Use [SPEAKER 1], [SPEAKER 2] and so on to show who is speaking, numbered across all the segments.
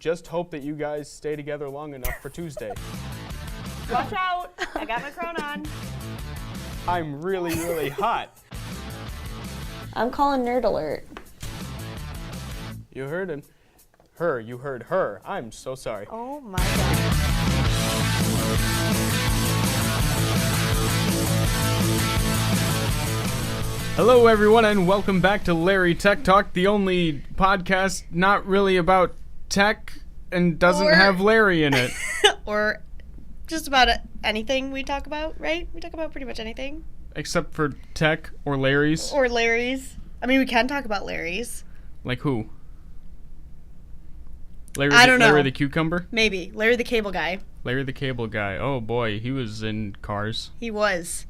[SPEAKER 1] just hope that you guys stay together long enough for Tuesday.
[SPEAKER 2] Watch out! I got my crown on.
[SPEAKER 1] I'm really, really hot.
[SPEAKER 3] I'm calling Nerd Alert.
[SPEAKER 1] You heard him. Her, you heard her. I'm so sorry.
[SPEAKER 2] Oh my god.
[SPEAKER 1] Hello, everyone, and welcome back to Larry Tech Talk, the only podcast not really about tech and doesn't have Larry in it.
[SPEAKER 2] Or just about anything we talk about, right? We talk about pretty much anything.
[SPEAKER 1] Except for tech or Larry's.
[SPEAKER 2] Or Larry's. I mean, we can talk about Larry's.
[SPEAKER 1] Like who? Larry,
[SPEAKER 2] I don't know.
[SPEAKER 1] Larry the Cucumber?
[SPEAKER 2] Maybe. Larry the Cable Guy.
[SPEAKER 1] Larry the Cable Guy. Oh, boy, he was in Cars.
[SPEAKER 2] He was.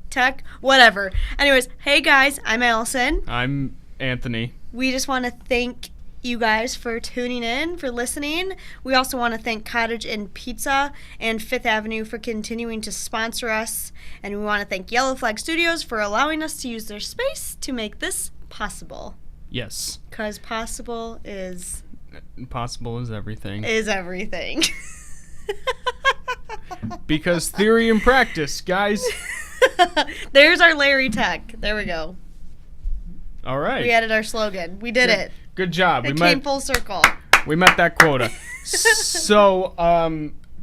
[SPEAKER 2] Tech, whatever. Anyways, hey guys, I'm Allison.
[SPEAKER 1] I'm Anthony.
[SPEAKER 2] We just want to thank you guys for tuning in, for listening. We also want to thank Cottage and Pizza and Fifth Avenue for continuing to sponsor us. And we want to thank Yellow Flag Studios for allowing us to use their space to make this possible.
[SPEAKER 1] Yes.
[SPEAKER 2] Because possible is...
[SPEAKER 1] Possible is everything.
[SPEAKER 2] Is everything.
[SPEAKER 1] Because theory and practice, guys.
[SPEAKER 2] There's our Larry Tech. There we go.
[SPEAKER 1] All right.
[SPEAKER 2] We added our slogan. We did it.
[SPEAKER 1] Good job.
[SPEAKER 2] It came full circle.
[SPEAKER 1] We met that quota. So,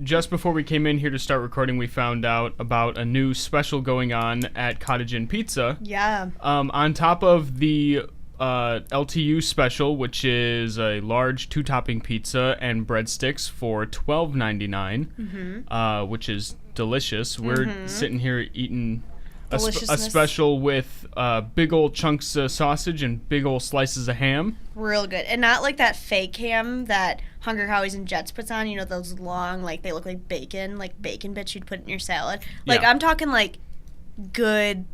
[SPEAKER 1] just before we came in here to start recording, we found out about a new special going on at Cottage and Pizza.
[SPEAKER 2] Yeah.
[SPEAKER 1] On top of the LTU special, which is a large 2-topping pizza and breadsticks for $12.99, which is delicious. We're sitting here eating a special with big old chunks of sausage and big old slices of ham.
[SPEAKER 2] Real good. And not like that fake ham that Hunger Howies and Jets puts on. You know, those long, like, they look like bacon bits you'd put in your salad. Like, yeah. I'm talking, like, good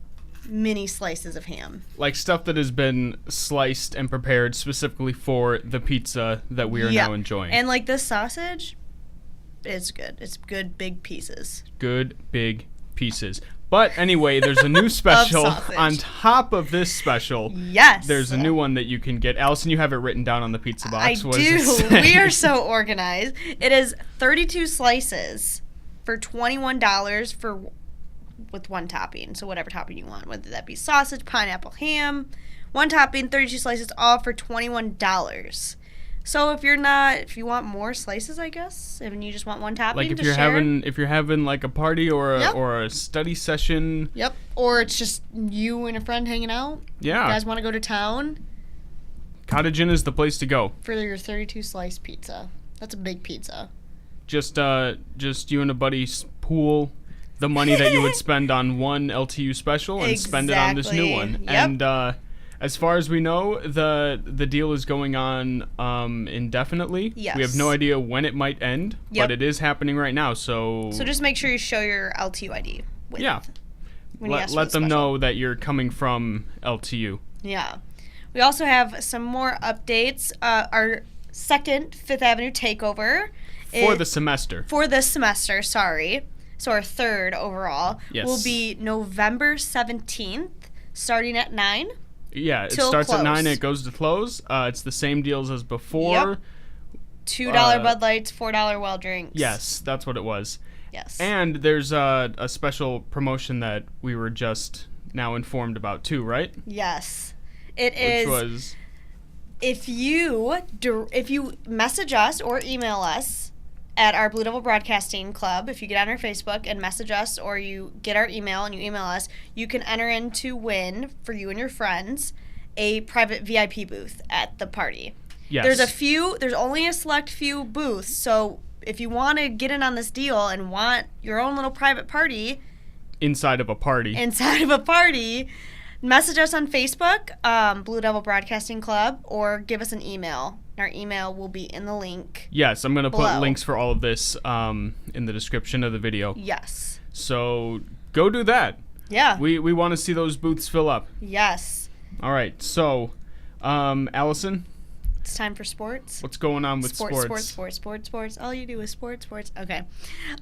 [SPEAKER 2] mini slices of ham. Like
[SPEAKER 1] stuff that has been sliced and prepared specifically for the pizza that we are now enjoying.
[SPEAKER 2] And, like, this sausage is good. It's good big pieces.
[SPEAKER 1] Good big pieces. But anyway, there's a new special on top of this special.
[SPEAKER 2] Yes.
[SPEAKER 1] There's a new one that you can get. Allison, you have it written down on the pizza box.
[SPEAKER 2] I do. We are so organized. It is 32 slices for $21 with one topping. So whatever topping you want, whether that be sausage, pineapple, ham, one topping, 32 slices, all for $21. So if you want more slices, I guess, and you just want one topping,
[SPEAKER 1] like if you're having like a party or a study session.
[SPEAKER 2] Yep. Or it's just you and a friend hanging out.
[SPEAKER 1] Yeah.
[SPEAKER 2] You guys want to go to town?
[SPEAKER 1] Cottage Inn is the place to go
[SPEAKER 2] for your 32 slice pizza. That's a big pizza.
[SPEAKER 1] Just you and a buddy pool the money that you would spend on one LTU special and spend it on this new one.
[SPEAKER 2] Yep.
[SPEAKER 1] And as far as we know, the deal is going on indefinitely.
[SPEAKER 2] Yes.
[SPEAKER 1] We have no idea when it might end, but it is happening right now. So
[SPEAKER 2] just make sure you show your LTU ID.
[SPEAKER 1] Let them know that you're coming from LTU.
[SPEAKER 2] Yeah. We also have some more updates. Our second Fifth Avenue takeover.
[SPEAKER 1] For the semester. For this
[SPEAKER 2] semester, sorry. So our third overall will be November 17th, starting at 9.
[SPEAKER 1] Yeah, it starts at 9 and it goes to close. It's the same deals as before.
[SPEAKER 2] Yep. $2 Bud Lights, $4 well drinks.
[SPEAKER 1] Yes, that's what it was.
[SPEAKER 2] Yes.
[SPEAKER 1] And there's a special promotion that we were just now informed about too, right?
[SPEAKER 2] Yes. Which
[SPEAKER 1] was
[SPEAKER 2] if you message us or email us at our Blue Devil Broadcasting Club, if you get on our Facebook and message us, or you get our email and you email us, you can enter in to win, for you and your friends, a private VIP booth at the party.
[SPEAKER 1] Yes.
[SPEAKER 2] There's only a select few booths, so if you want to get in on this deal and want your own little private party...
[SPEAKER 1] Inside of a party,
[SPEAKER 2] message us on Facebook, Blue Devil Broadcasting Club, or give us an email. Our email will be in the link.
[SPEAKER 1] Yes, I'm going to put links for all of this in the description of the video.
[SPEAKER 2] Yes.
[SPEAKER 1] So go do that.
[SPEAKER 2] Yeah.
[SPEAKER 1] We want to see those booths fill up.
[SPEAKER 2] Yes.
[SPEAKER 1] All right. So, Allison?
[SPEAKER 2] It's time for sports.
[SPEAKER 1] What's going on with sports?
[SPEAKER 2] Sports. All you do is sports. Okay.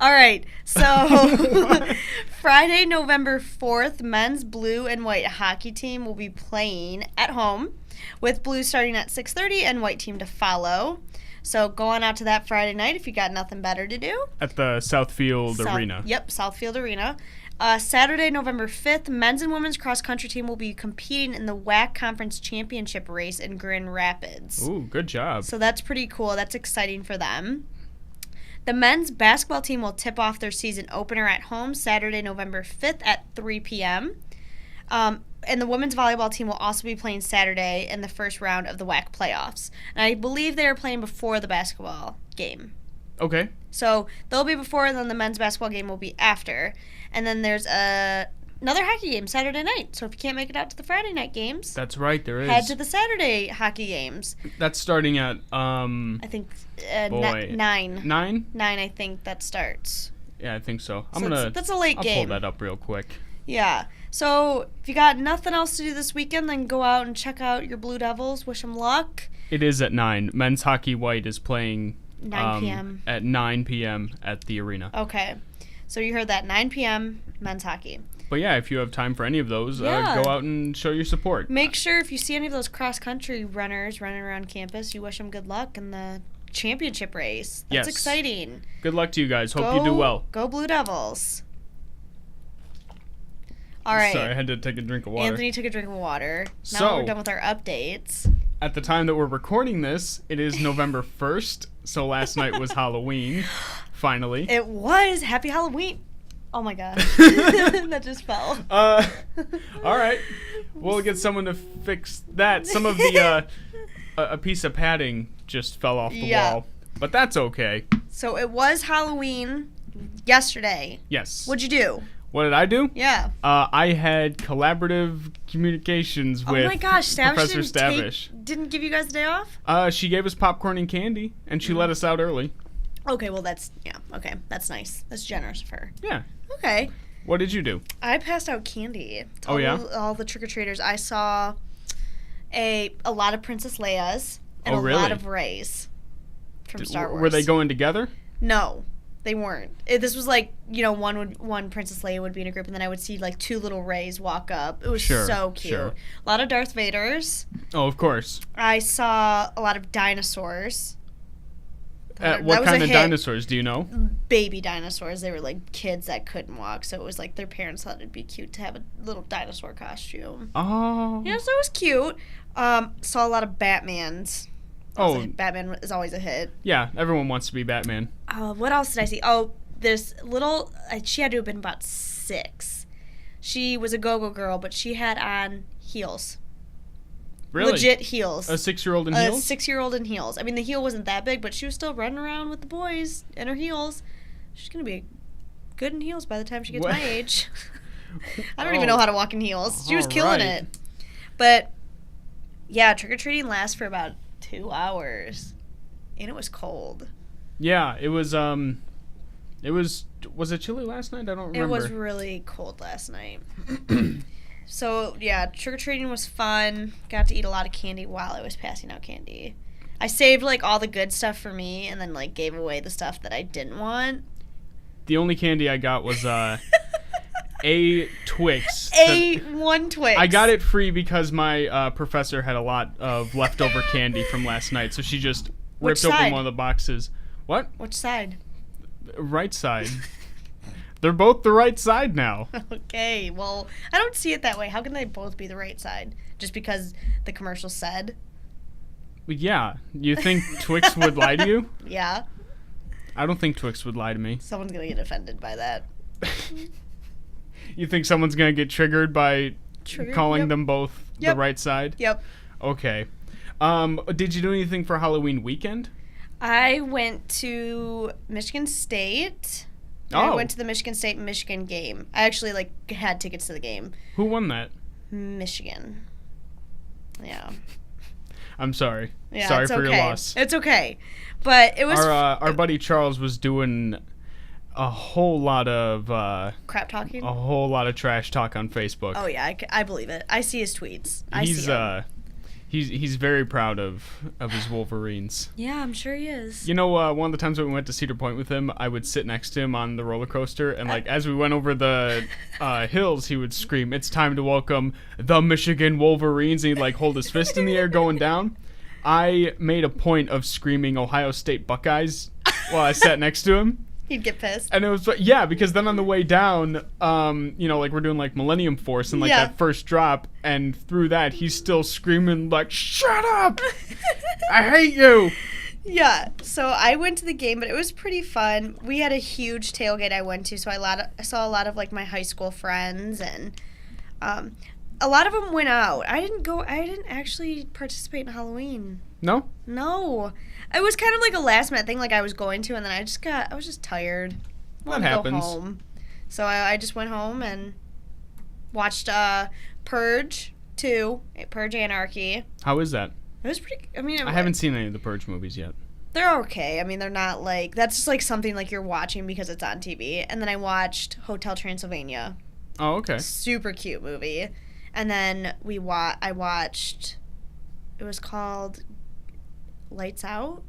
[SPEAKER 2] All right. So, Friday, November 4th, men's blue and white hockey team will be playing at home, with blue starting at 6:30 and white team to follow. So go on out to that Friday night if you got nothing better to do.
[SPEAKER 1] At the Southfield Arena.
[SPEAKER 2] Yep, Southfield Arena. Saturday, November 5th, men's and women's cross-country team will be competing in the WAC Conference Championship race in Grand Rapids.
[SPEAKER 1] Ooh, good job.
[SPEAKER 2] So that's pretty cool. That's exciting for them. The men's basketball team will tip off their season opener at home Saturday, November 5th at 3 p.m. And the women's volleyball team will also be playing Saturday in the first round of the WAC playoffs. And I believe they are playing before the basketball game.
[SPEAKER 1] Okay.
[SPEAKER 2] So they'll be before, and then the men's basketball game will be after. And then there's another hockey game Saturday night. So if you can't make it out to the Friday night games,
[SPEAKER 1] That's right, there is.
[SPEAKER 2] head to the Saturday hockey games.
[SPEAKER 1] That's starting at,
[SPEAKER 2] I think
[SPEAKER 1] Boy.
[SPEAKER 2] 9.
[SPEAKER 1] 9?
[SPEAKER 2] 9, I think that starts.
[SPEAKER 1] Yeah, I think so.
[SPEAKER 2] That's a late
[SPEAKER 1] I'll
[SPEAKER 2] game.
[SPEAKER 1] pull that up real quick.
[SPEAKER 2] Yeah. So if you got nothing else to do this weekend, then go out and check out your Blue Devils. Wish them luck.
[SPEAKER 1] It is at 9. Men's Hockey White is playing
[SPEAKER 2] 9 p.m.
[SPEAKER 1] At 9 p.m. at the arena.
[SPEAKER 2] Okay. So you heard that, 9 p.m. men's hockey.
[SPEAKER 1] But yeah, if you have time for any of those,
[SPEAKER 2] Yeah.
[SPEAKER 1] go out and show your support.
[SPEAKER 2] Make sure if you see any of those cross-country runners running around campus, you wish them good luck in the championship race. That's
[SPEAKER 1] Yes.
[SPEAKER 2] exciting.
[SPEAKER 1] Good luck to you guys. Hope you do well.
[SPEAKER 2] Go Blue Devils. All right.
[SPEAKER 1] Sorry, I had to take a drink of water.
[SPEAKER 2] Anthony took a drink of water. Now
[SPEAKER 1] So-
[SPEAKER 2] we're done with our updates.
[SPEAKER 1] At the time that we're recording this, it is November 1st, so last night was Halloween, finally.
[SPEAKER 2] It was. Happy Halloween. Oh my god. That just fell.
[SPEAKER 1] All right. We'll get someone to fix that. Some of the, a piece of padding just fell off the
[SPEAKER 2] Yeah.
[SPEAKER 1] wall. But that's okay.
[SPEAKER 2] So it was Halloween yesterday.
[SPEAKER 1] Yes.
[SPEAKER 2] What'd you do?
[SPEAKER 1] What did I do?
[SPEAKER 2] Yeah.
[SPEAKER 1] I had collaborative communications with
[SPEAKER 2] Oh my gosh, Stavish
[SPEAKER 1] Professor Stavish.
[SPEAKER 2] didn't give you guys the day off?
[SPEAKER 1] She gave us popcorn and candy, and she let us out early.
[SPEAKER 2] Okay, well that's that's nice. That's generous of her.
[SPEAKER 1] Yeah.
[SPEAKER 2] Okay.
[SPEAKER 1] What did you do?
[SPEAKER 2] I passed out candy. to
[SPEAKER 1] Oh, yeah?
[SPEAKER 2] all the trick-or-treaters. I saw a lot of Princess Leia's and
[SPEAKER 1] Oh,
[SPEAKER 2] a
[SPEAKER 1] really?
[SPEAKER 2] lot of Rey's from Star Wars.
[SPEAKER 1] Were they going together?
[SPEAKER 2] No, they weren't. This was like, one Princess Leia would be in a group, and then I would see like 2 little Reys walk up. It was
[SPEAKER 1] Sure,
[SPEAKER 2] so cute.
[SPEAKER 1] sure.
[SPEAKER 2] A lot of Darth Vaders.
[SPEAKER 1] Oh, of course.
[SPEAKER 2] I saw a lot of dinosaurs. That
[SPEAKER 1] What
[SPEAKER 2] was a
[SPEAKER 1] kind of
[SPEAKER 2] hit.
[SPEAKER 1] dinosaurs do you know?
[SPEAKER 2] Baby dinosaurs. They were like kids that couldn't walk, so it was like their parents thought it'd be cute to have a little dinosaur costume.
[SPEAKER 1] Oh.
[SPEAKER 2] Yeah, so it was cute. Saw a lot of Batmans.
[SPEAKER 1] Oh,
[SPEAKER 2] Batman is always a hit.
[SPEAKER 1] yeah. Everyone wants to be Batman.
[SPEAKER 2] What else did I see? Oh, this little. She had to have been about 6. She was a go-go girl, but she had on heels.
[SPEAKER 1] Really?
[SPEAKER 2] Legit heels.
[SPEAKER 1] A 6-year-old in
[SPEAKER 2] A
[SPEAKER 1] heels?
[SPEAKER 2] 6-year-old in heels. I mean, the heel wasn't that big, but she was still running around with the boys in her heels. She's gonna be good in heels by the time she gets
[SPEAKER 1] What?
[SPEAKER 2] my age. I don't even know how to walk in heels. She was
[SPEAKER 1] All
[SPEAKER 2] killing
[SPEAKER 1] right.
[SPEAKER 2] it. But yeah, trick or treating lasts for about 2 hours, and it was cold.
[SPEAKER 1] Yeah, it was. Was it chilly last night? I don't remember.
[SPEAKER 2] It was really cold last night. So yeah, trick or treating was fun. Got to eat a lot of candy while I was passing out candy. I saved like all the good stuff for me, and then like gave away the stuff that I didn't want.
[SPEAKER 1] The only candy I got was a Twix.
[SPEAKER 2] One Twix.
[SPEAKER 1] I got it free because my professor had a lot of leftover candy from last night, so she just
[SPEAKER 2] Which
[SPEAKER 1] ripped open
[SPEAKER 2] side?
[SPEAKER 1] one of the boxes. What?
[SPEAKER 2] Which side?
[SPEAKER 1] Right side. They're both the right side now.
[SPEAKER 2] Okay, well, I don't see it that way. How can they both be the right side? Just because the commercial said?
[SPEAKER 1] Yeah. You think Twix would lie to you?
[SPEAKER 2] Yeah.
[SPEAKER 1] I don't think Twix would lie to me.
[SPEAKER 2] Someone's gonna get offended by that.
[SPEAKER 1] You think someone's going to get triggered by calling
[SPEAKER 2] Yep.
[SPEAKER 1] them both
[SPEAKER 2] Yep.
[SPEAKER 1] the right side?
[SPEAKER 2] Yep.
[SPEAKER 1] Okay. Did you do anything for Halloween weekend?
[SPEAKER 2] I went to Michigan State. I
[SPEAKER 1] Oh.
[SPEAKER 2] went to the Michigan State-Michigan game. I actually had tickets to the game.
[SPEAKER 1] Who won that?
[SPEAKER 2] Michigan. Yeah.
[SPEAKER 1] I'm sorry.
[SPEAKER 2] Yeah.
[SPEAKER 1] Sorry
[SPEAKER 2] it's
[SPEAKER 1] for
[SPEAKER 2] okay.
[SPEAKER 1] your loss.
[SPEAKER 2] It's okay. But it was
[SPEAKER 1] Our buddy Charles was doing a whole lot of
[SPEAKER 2] crap talking.
[SPEAKER 1] trash talk on Facebook.
[SPEAKER 2] Oh yeah, I believe it. I see his tweets. I see him.
[SPEAKER 1] He's very proud of his Wolverines.
[SPEAKER 2] Yeah, I'm sure he is.
[SPEAKER 1] You know, one of the times when we went to Cedar Point with him, I would sit next to him on the roller coaster, and as we went over the hills, he would scream, "It's time to welcome the Michigan Wolverines!" And he'd hold his fist in the air going down. I made a point of screaming Ohio State Buckeyes while I sat next to him.
[SPEAKER 2] He'd get pissed.
[SPEAKER 1] And it was, yeah, because then on the way down, like we're doing like Millennium Force and like that first drop, and through that he's still screaming like, "Shut up! I hate you!"
[SPEAKER 2] Yeah, so I went to the game, but it was pretty fun. We had a huge tailgate I went to, so I saw a lot of like my high school friends, and a lot of them went out. I didn't actually participate in Halloween.
[SPEAKER 1] No?
[SPEAKER 2] No. It was kind of like a last minute thing, like I was going to, and then I was just tired.
[SPEAKER 1] That happens.
[SPEAKER 2] Go home. So I just went home and watched Purge 2, Purge Anarchy.
[SPEAKER 1] How is that?
[SPEAKER 2] It was pretty,
[SPEAKER 1] I haven't seen any of the Purge movies yet.
[SPEAKER 2] They're okay. I mean, they're not like, that's just like something like you're watching because it's on TV. And then I watched Hotel Transylvania.
[SPEAKER 1] Oh, okay.
[SPEAKER 2] Super cute movie. And then I watched, it was called Lights Out?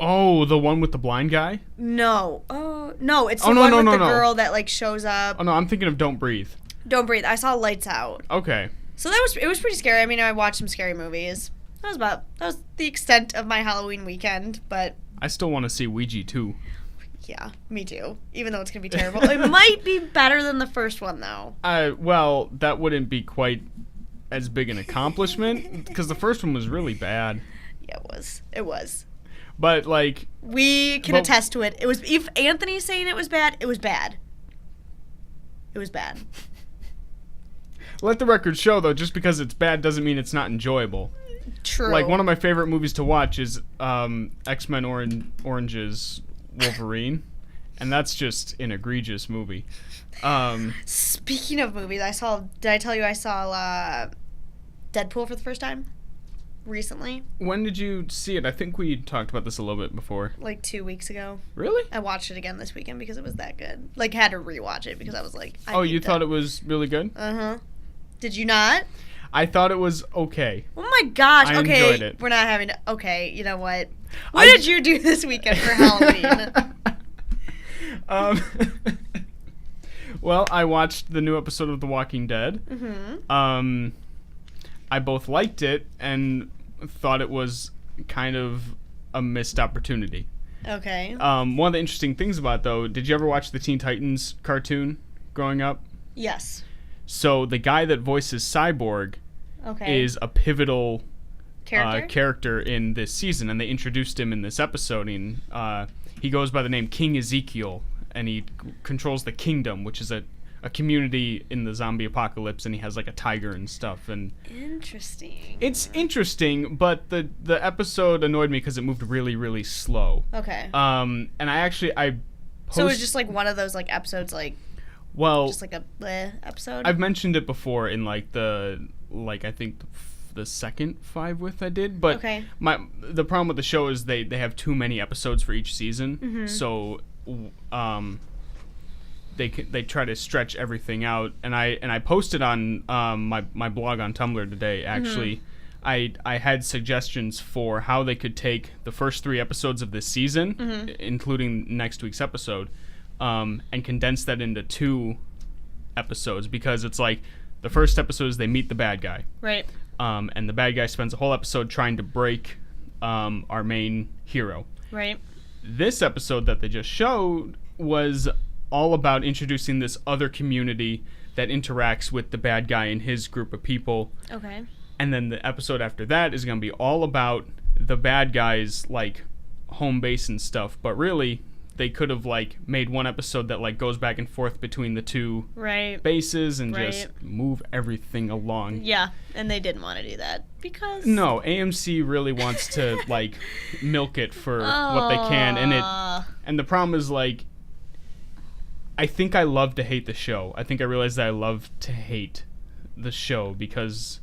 [SPEAKER 1] Oh, the one with the blind guy?
[SPEAKER 2] No. Oh, no, it's the
[SPEAKER 1] one
[SPEAKER 2] with the girl that like shows up.
[SPEAKER 1] Oh, no, I'm thinking of Don't Breathe.
[SPEAKER 2] Don't Breathe. I saw Lights Out.
[SPEAKER 1] Okay.
[SPEAKER 2] So it was pretty scary. I mean, I watched some scary movies. That was the extent of my Halloween weekend, but
[SPEAKER 1] I still want to see Ouija 2.
[SPEAKER 2] Yeah, me too. Even though it's going to be terrible. It might be better than the first one, though.
[SPEAKER 1] Well, that wouldn't be quite as big an accomplishment, because the first one was really bad.
[SPEAKER 2] Yeah, it was.
[SPEAKER 1] But, like...
[SPEAKER 2] We can attest to it. It was, if Anthony's saying it was bad, it was bad. It was bad.
[SPEAKER 1] Let the record show, though, just because it's bad doesn't mean it's not enjoyable.
[SPEAKER 2] True.
[SPEAKER 1] Like, one of my favorite movies to watch is X-Men Orange's Wolverine, and that's just an egregious movie.
[SPEAKER 2] Speaking of movies, did I tell you I saw Deadpool for the first time recently?
[SPEAKER 1] When did you see it? I think we talked about this a little bit before.
[SPEAKER 2] Like 2 weeks ago.
[SPEAKER 1] Really?
[SPEAKER 2] I watched it again this weekend because it was that good. Like, had to rewatch it because I was like,
[SPEAKER 1] you thought it was really good?
[SPEAKER 2] Uh-huh. Did you not?
[SPEAKER 1] I thought it was okay.
[SPEAKER 2] Oh my gosh.
[SPEAKER 1] I
[SPEAKER 2] okay.
[SPEAKER 1] enjoyed it.
[SPEAKER 2] We're not having to, okay, you know what? What did you do this weekend for Halloween?
[SPEAKER 1] Well, I watched the new episode of The Walking Dead. Mm-hmm. I both liked it and thought it was kind of a missed opportunity.
[SPEAKER 2] Okay.
[SPEAKER 1] One of the interesting things about it, though, did you ever watch the Teen Titans cartoon growing up?
[SPEAKER 2] Yes.
[SPEAKER 1] So the guy that voices Cyborg is a pivotal character in this season, and they introduced him in this episode. And he goes by the name King Ezekiel, and he controls the kingdom, which is a community in the zombie apocalypse, and he has like a tiger and stuff. And
[SPEAKER 2] interesting.
[SPEAKER 1] It's interesting, but the episode annoyed me because it moved really, really slow.
[SPEAKER 2] Okay.
[SPEAKER 1] And
[SPEAKER 2] so it was just like one of those like episodes like.
[SPEAKER 1] Well,
[SPEAKER 2] just like a bleh episode.
[SPEAKER 1] I've mentioned it before in I think the second 5 with I did, but the problem with the show is they have too many episodes for each season, so they try to stretch everything out, and I posted on my blog on Tumblr today actually. I had suggestions for how they could take the first 3 episodes of this season, including next week's episode, and condense that into 2 episodes, because it's like the first episode is they meet the bad guy.
[SPEAKER 2] Right.
[SPEAKER 1] And the bad guy spends a whole episode trying to break our main hero.
[SPEAKER 2] Right.
[SPEAKER 1] This episode that they just showed was all about introducing this other community that interacts with the bad guy and his group of people.
[SPEAKER 2] Okay.
[SPEAKER 1] And then the episode after that is going to be all about the bad guy's like home base and stuff, but really they could have like made one episode that like goes back and forth between the 2 bases and just move everything along.
[SPEAKER 2] Yeah, and they didn't want to do that because
[SPEAKER 1] no, AMC really wants to like milk it for what they can, and the problem is like I think I love to hate the show. I think I realized that I love to hate the show because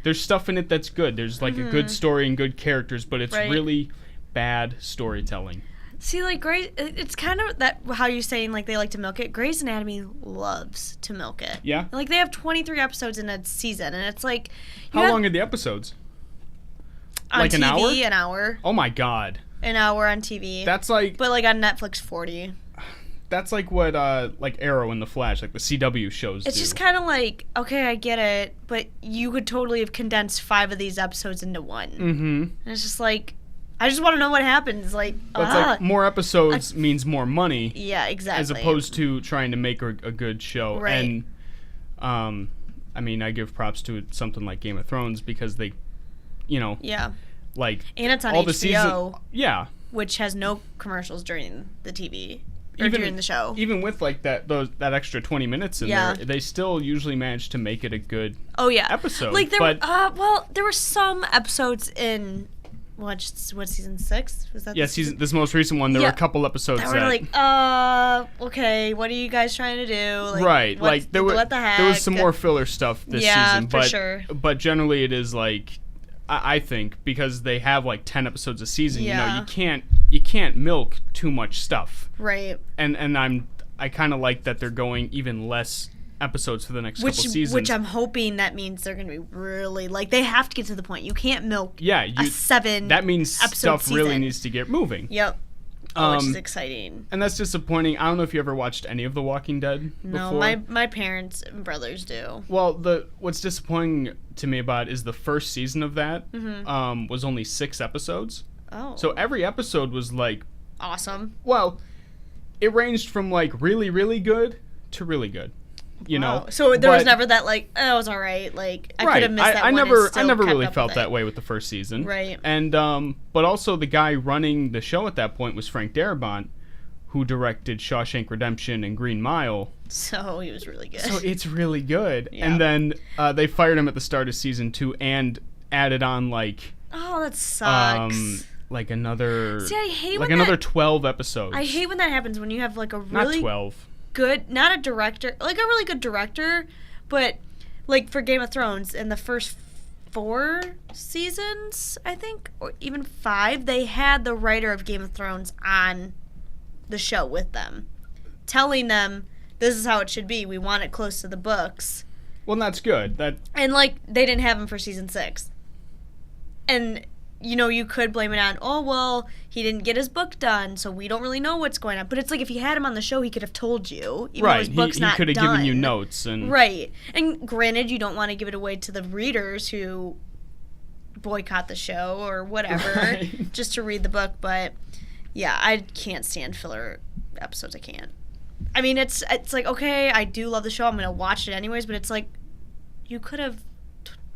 [SPEAKER 1] there's stuff in it that's good. There's like a good story and good characters, but it's really bad storytelling.
[SPEAKER 2] See, like, it's kind of that how you're saying, like, they like to milk it. Grey's Anatomy loves to milk it.
[SPEAKER 1] Yeah?
[SPEAKER 2] Like, they have 23 episodes in a season, and it's like...
[SPEAKER 1] How long are the episodes?
[SPEAKER 2] On
[SPEAKER 1] like
[SPEAKER 2] TV,
[SPEAKER 1] an hour? Oh, my God.
[SPEAKER 2] An hour on TV.
[SPEAKER 1] That's like...
[SPEAKER 2] But, like, on Netflix, 40.
[SPEAKER 1] that's like what like Arrow and the Flash, like the CW shows
[SPEAKER 2] It's
[SPEAKER 1] do.
[SPEAKER 2] just kind of like, okay, I get it, but you could totally have condensed 5 of these episodes into one.
[SPEAKER 1] Mm-hmm.
[SPEAKER 2] And it's just like, I just want to know what happens. Like,
[SPEAKER 1] But it's like more episodes means more money.
[SPEAKER 2] Yeah, exactly.
[SPEAKER 1] As opposed to trying to make a good show.
[SPEAKER 2] Right.
[SPEAKER 1] And, I mean, I give props to something like Game of Thrones because they, you know.
[SPEAKER 2] Yeah.
[SPEAKER 1] Like,
[SPEAKER 2] and it's on
[SPEAKER 1] all
[SPEAKER 2] HBO.
[SPEAKER 1] The season, yeah.
[SPEAKER 2] Which has no commercials during the TV. Or during the show.
[SPEAKER 1] Even with, like, that extra 20 minutes in there, they still usually manage to make it a good episode.
[SPEAKER 2] Like, there were some episodes in... What season 6? Was that
[SPEAKER 1] this most recent one, there were a couple episodes
[SPEAKER 2] that were like, okay, what are you guys trying to do? Like,
[SPEAKER 1] right, like there was some more filler stuff this season,
[SPEAKER 2] for sure.
[SPEAKER 1] But generally it is like, I think because they have like 10 episodes a season, you know, you can't milk too much stuff,
[SPEAKER 2] right?
[SPEAKER 1] And I kind of like that they're going even less episodes for the next couple seasons.
[SPEAKER 2] Which I'm hoping that means they're going to be really, like, they have to get to the point. You can't milk a 7
[SPEAKER 1] that means stuff
[SPEAKER 2] season.
[SPEAKER 1] really needs to get moving.
[SPEAKER 2] Yep. Which is exciting.
[SPEAKER 1] And that's disappointing. I don't know if you ever watched any of The Walking Dead before.
[SPEAKER 2] No, my parents and brothers do.
[SPEAKER 1] Well, what's disappointing to me about it is the first season of that was only 6 episodes.
[SPEAKER 2] Oh.
[SPEAKER 1] So every episode was, like...
[SPEAKER 2] Awesome.
[SPEAKER 1] Well, it ranged from, like, really, really good to really good. You know,
[SPEAKER 2] so there was never that like, oh, it was all right. Like I could have missed that.
[SPEAKER 1] I
[SPEAKER 2] one
[SPEAKER 1] never really felt that way with the first season,
[SPEAKER 2] right?
[SPEAKER 1] And but also the guy running the show at that point was Frank Darabont, who directed Shawshank Redemption and Green Mile.
[SPEAKER 2] So he was really good.
[SPEAKER 1] So it's really good.
[SPEAKER 2] Yeah.
[SPEAKER 1] And then they fired him at the start of season 2 and added on like,
[SPEAKER 2] oh, that sucks.
[SPEAKER 1] Like another,
[SPEAKER 2] see, I hate
[SPEAKER 1] like
[SPEAKER 2] when
[SPEAKER 1] another 12 episodes.
[SPEAKER 2] I hate when that happens when you have like a really
[SPEAKER 1] not 12.
[SPEAKER 2] Good, not a director, like a really good director, but like for Game of Thrones in the first 4 seasons, I think, or even 5, they had the writer of Game of Thrones on the show with them, telling them this is how it should be. We want it close to the books.
[SPEAKER 1] Well, that's good.
[SPEAKER 2] And like they didn't have him for season 6, and. You know, you could blame it on, oh, well, he didn't get his book done, so we don't really know what's going on. But it's like if he had him on the show, he could have told you, even though his book's not done.
[SPEAKER 1] He could have given you notes.
[SPEAKER 2] Right. And granted, you don't want to give it away to the readers who boycott the show or whatever just to read the book. But, yeah, I can't stand filler episodes. I can't. I mean, it's like, okay, I do love the show. I'm going to watch it anyways. But it's like, you could have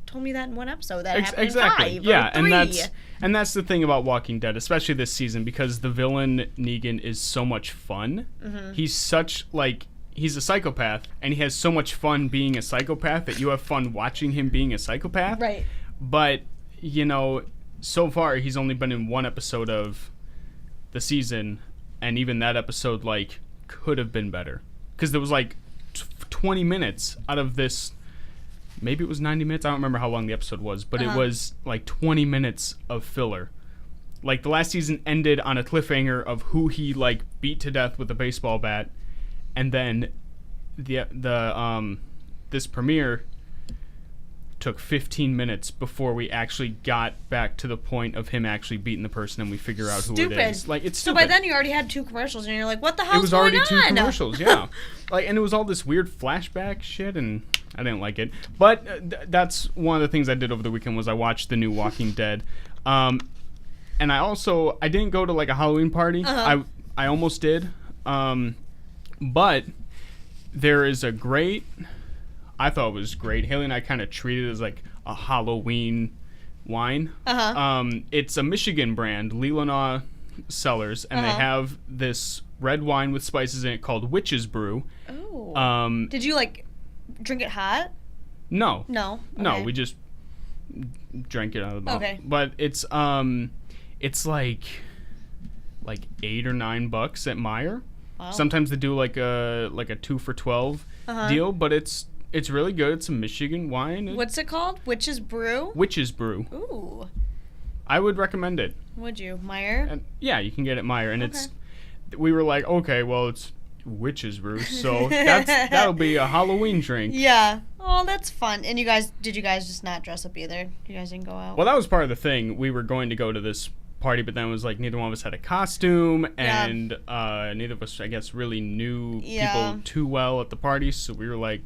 [SPEAKER 2] told me that in one episode. That happened in 5
[SPEAKER 1] yeah,
[SPEAKER 2] or 3.
[SPEAKER 1] And that's the thing about Walking Dead, especially this season, because the villain Negan is so much fun. Mm-hmm. He's a psychopath, and he has so much fun being a psychopath that you have fun watching him being a psychopath.
[SPEAKER 2] Right.
[SPEAKER 1] But, you know, so far he's only been in 1 episode of the season, and even that episode, like, could have been better. Because there was, like, 20 minutes out of this... Maybe it was 90 minutes. I don't remember how long the episode was, but it was like 20 minutes of filler. Like the last season ended on a cliffhanger of who he like beat to death with a baseball bat, and then this premiere took 15 minutes before we actually got back to the point of him actually beating the person and we figure out who it is. Like it's stupid.
[SPEAKER 2] So by then you already had 2 commercials and you're like, what the hell's
[SPEAKER 1] going on? It
[SPEAKER 2] going
[SPEAKER 1] was already 2 commercials, yeah. Like, and it was all this weird flashback shit and I didn't like it. But that's one of the things I did over the weekend was I watched the new Walking Dead. And I didn't go to like a Halloween party. I almost did. But there is I thought it was great. Haley and I kind of treated it as like a Halloween wine. It's a Michigan brand, Leelanau Cellars, and they have this red wine with spices in it called Witch's Brew.
[SPEAKER 2] Oh. Did you like drink it hot?
[SPEAKER 1] No.
[SPEAKER 2] No. Okay.
[SPEAKER 1] No, we just drank it out of the bottle.
[SPEAKER 2] Okay.
[SPEAKER 1] But it's like $8 or $9 at Meijer. Wow. Sometimes they do like a 2 for $12 deal, but it's really good. It's a Michigan wine.
[SPEAKER 2] What's it called? Witch's Brew?
[SPEAKER 1] Witch's Brew.
[SPEAKER 2] Ooh.
[SPEAKER 1] I would recommend it.
[SPEAKER 2] Would you? Meijer?
[SPEAKER 1] And yeah, you can get it at Meijer. And we were like, okay, well, it's Witch's Brew, so that'll be a Halloween drink.
[SPEAKER 2] Yeah. Oh, that's fun. And did you guys just not dress up either? You guys didn't go out?
[SPEAKER 1] Well, that was part of the thing. We were going to go to this party, but then it was like neither one of us had a costume, and neither of us, I guess, really knew people too well at the party, so we were like,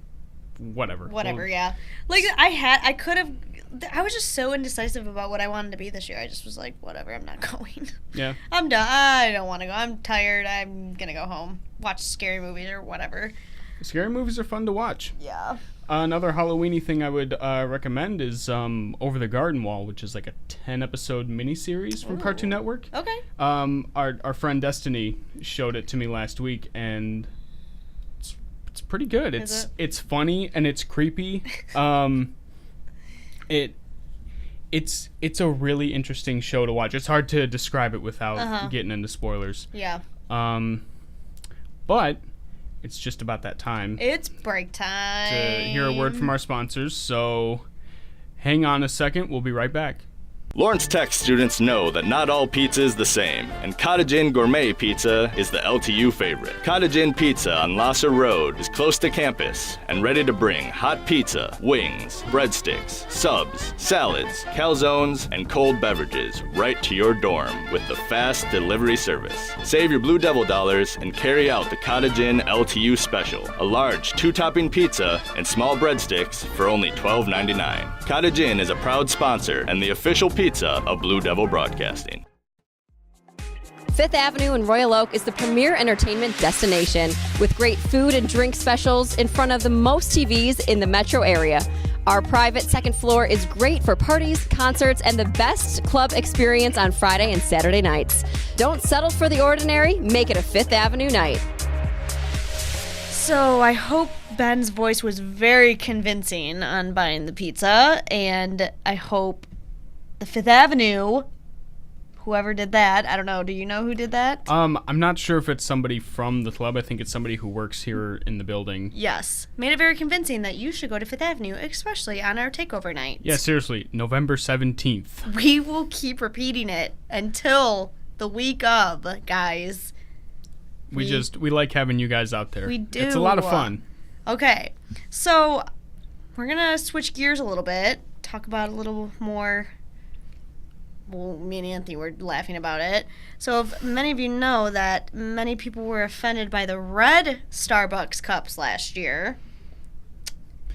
[SPEAKER 1] whatever.
[SPEAKER 2] Yeah. Like, I was just so indecisive about what I wanted to be this year. I just was like, whatever, I'm not going.
[SPEAKER 1] Yeah.
[SPEAKER 2] I'm done. I don't want to go. I'm tired. I'm going to go home. Watch scary movies or whatever.
[SPEAKER 1] Scary movies are fun to watch.
[SPEAKER 2] Yeah.
[SPEAKER 1] Another Halloween-y thing I would recommend is Over the Garden Wall, which is like a 10-episode miniseries from Cartoon Network.
[SPEAKER 2] Okay.
[SPEAKER 1] Our friend Destiny showed it to me last week, and it's pretty good. It's funny and it's creepy. It's a really interesting show to watch. It's hard to describe it without getting into spoilers.
[SPEAKER 2] Yeah.
[SPEAKER 1] But it's just about that time.
[SPEAKER 2] It's break time.
[SPEAKER 1] To hear a word from our sponsors, so hang on a second. We'll be right back.
[SPEAKER 4] Lawrence Tech students know that not all pizza is the same, and Cottage Inn Gourmet Pizza is the LTU favorite. Cottage Inn Pizza on Lasser Road is close to campus and ready to bring hot pizza, wings, breadsticks, subs, salads, calzones, and cold beverages right to your dorm with the fast delivery service. Save your Blue Devil dollars and carry out the Cottage Inn LTU special, a large 2-topping pizza and small breadsticks for only $12.99. Cottage Inn is a proud sponsor and the official pizza of Blue Devil Broadcasting.
[SPEAKER 5] Fifth Avenue in Royal Oak is the premier entertainment destination with great food and drink specials in front of the most TVs in the metro area. Our private second floor is great for parties, concerts, and the best club experience on Friday and Saturday nights. Don't settle for the ordinary, make it a Fifth Avenue night.
[SPEAKER 2] So I hope Ben's voice was very convincing on buying the pizza, and I hope the Fifth Avenue, whoever did that, I don't know, do you know who did that?
[SPEAKER 1] I'm not sure if it's somebody from the club. I think it's somebody who works here in the building.
[SPEAKER 2] Yes. Made it very convincing that you should go to Fifth Avenue, especially on our takeover night.
[SPEAKER 1] Yeah, seriously, November 17th.
[SPEAKER 2] We will keep repeating it until the week of, guys.
[SPEAKER 1] We like having you guys out there.
[SPEAKER 2] We do.
[SPEAKER 1] It's a lot of fun.
[SPEAKER 2] Okay, so we're going to switch gears a little bit, talk about a little more. Well, me and Anthony were laughing about it. So if many of you know that many people were offended by the red Starbucks cups last year.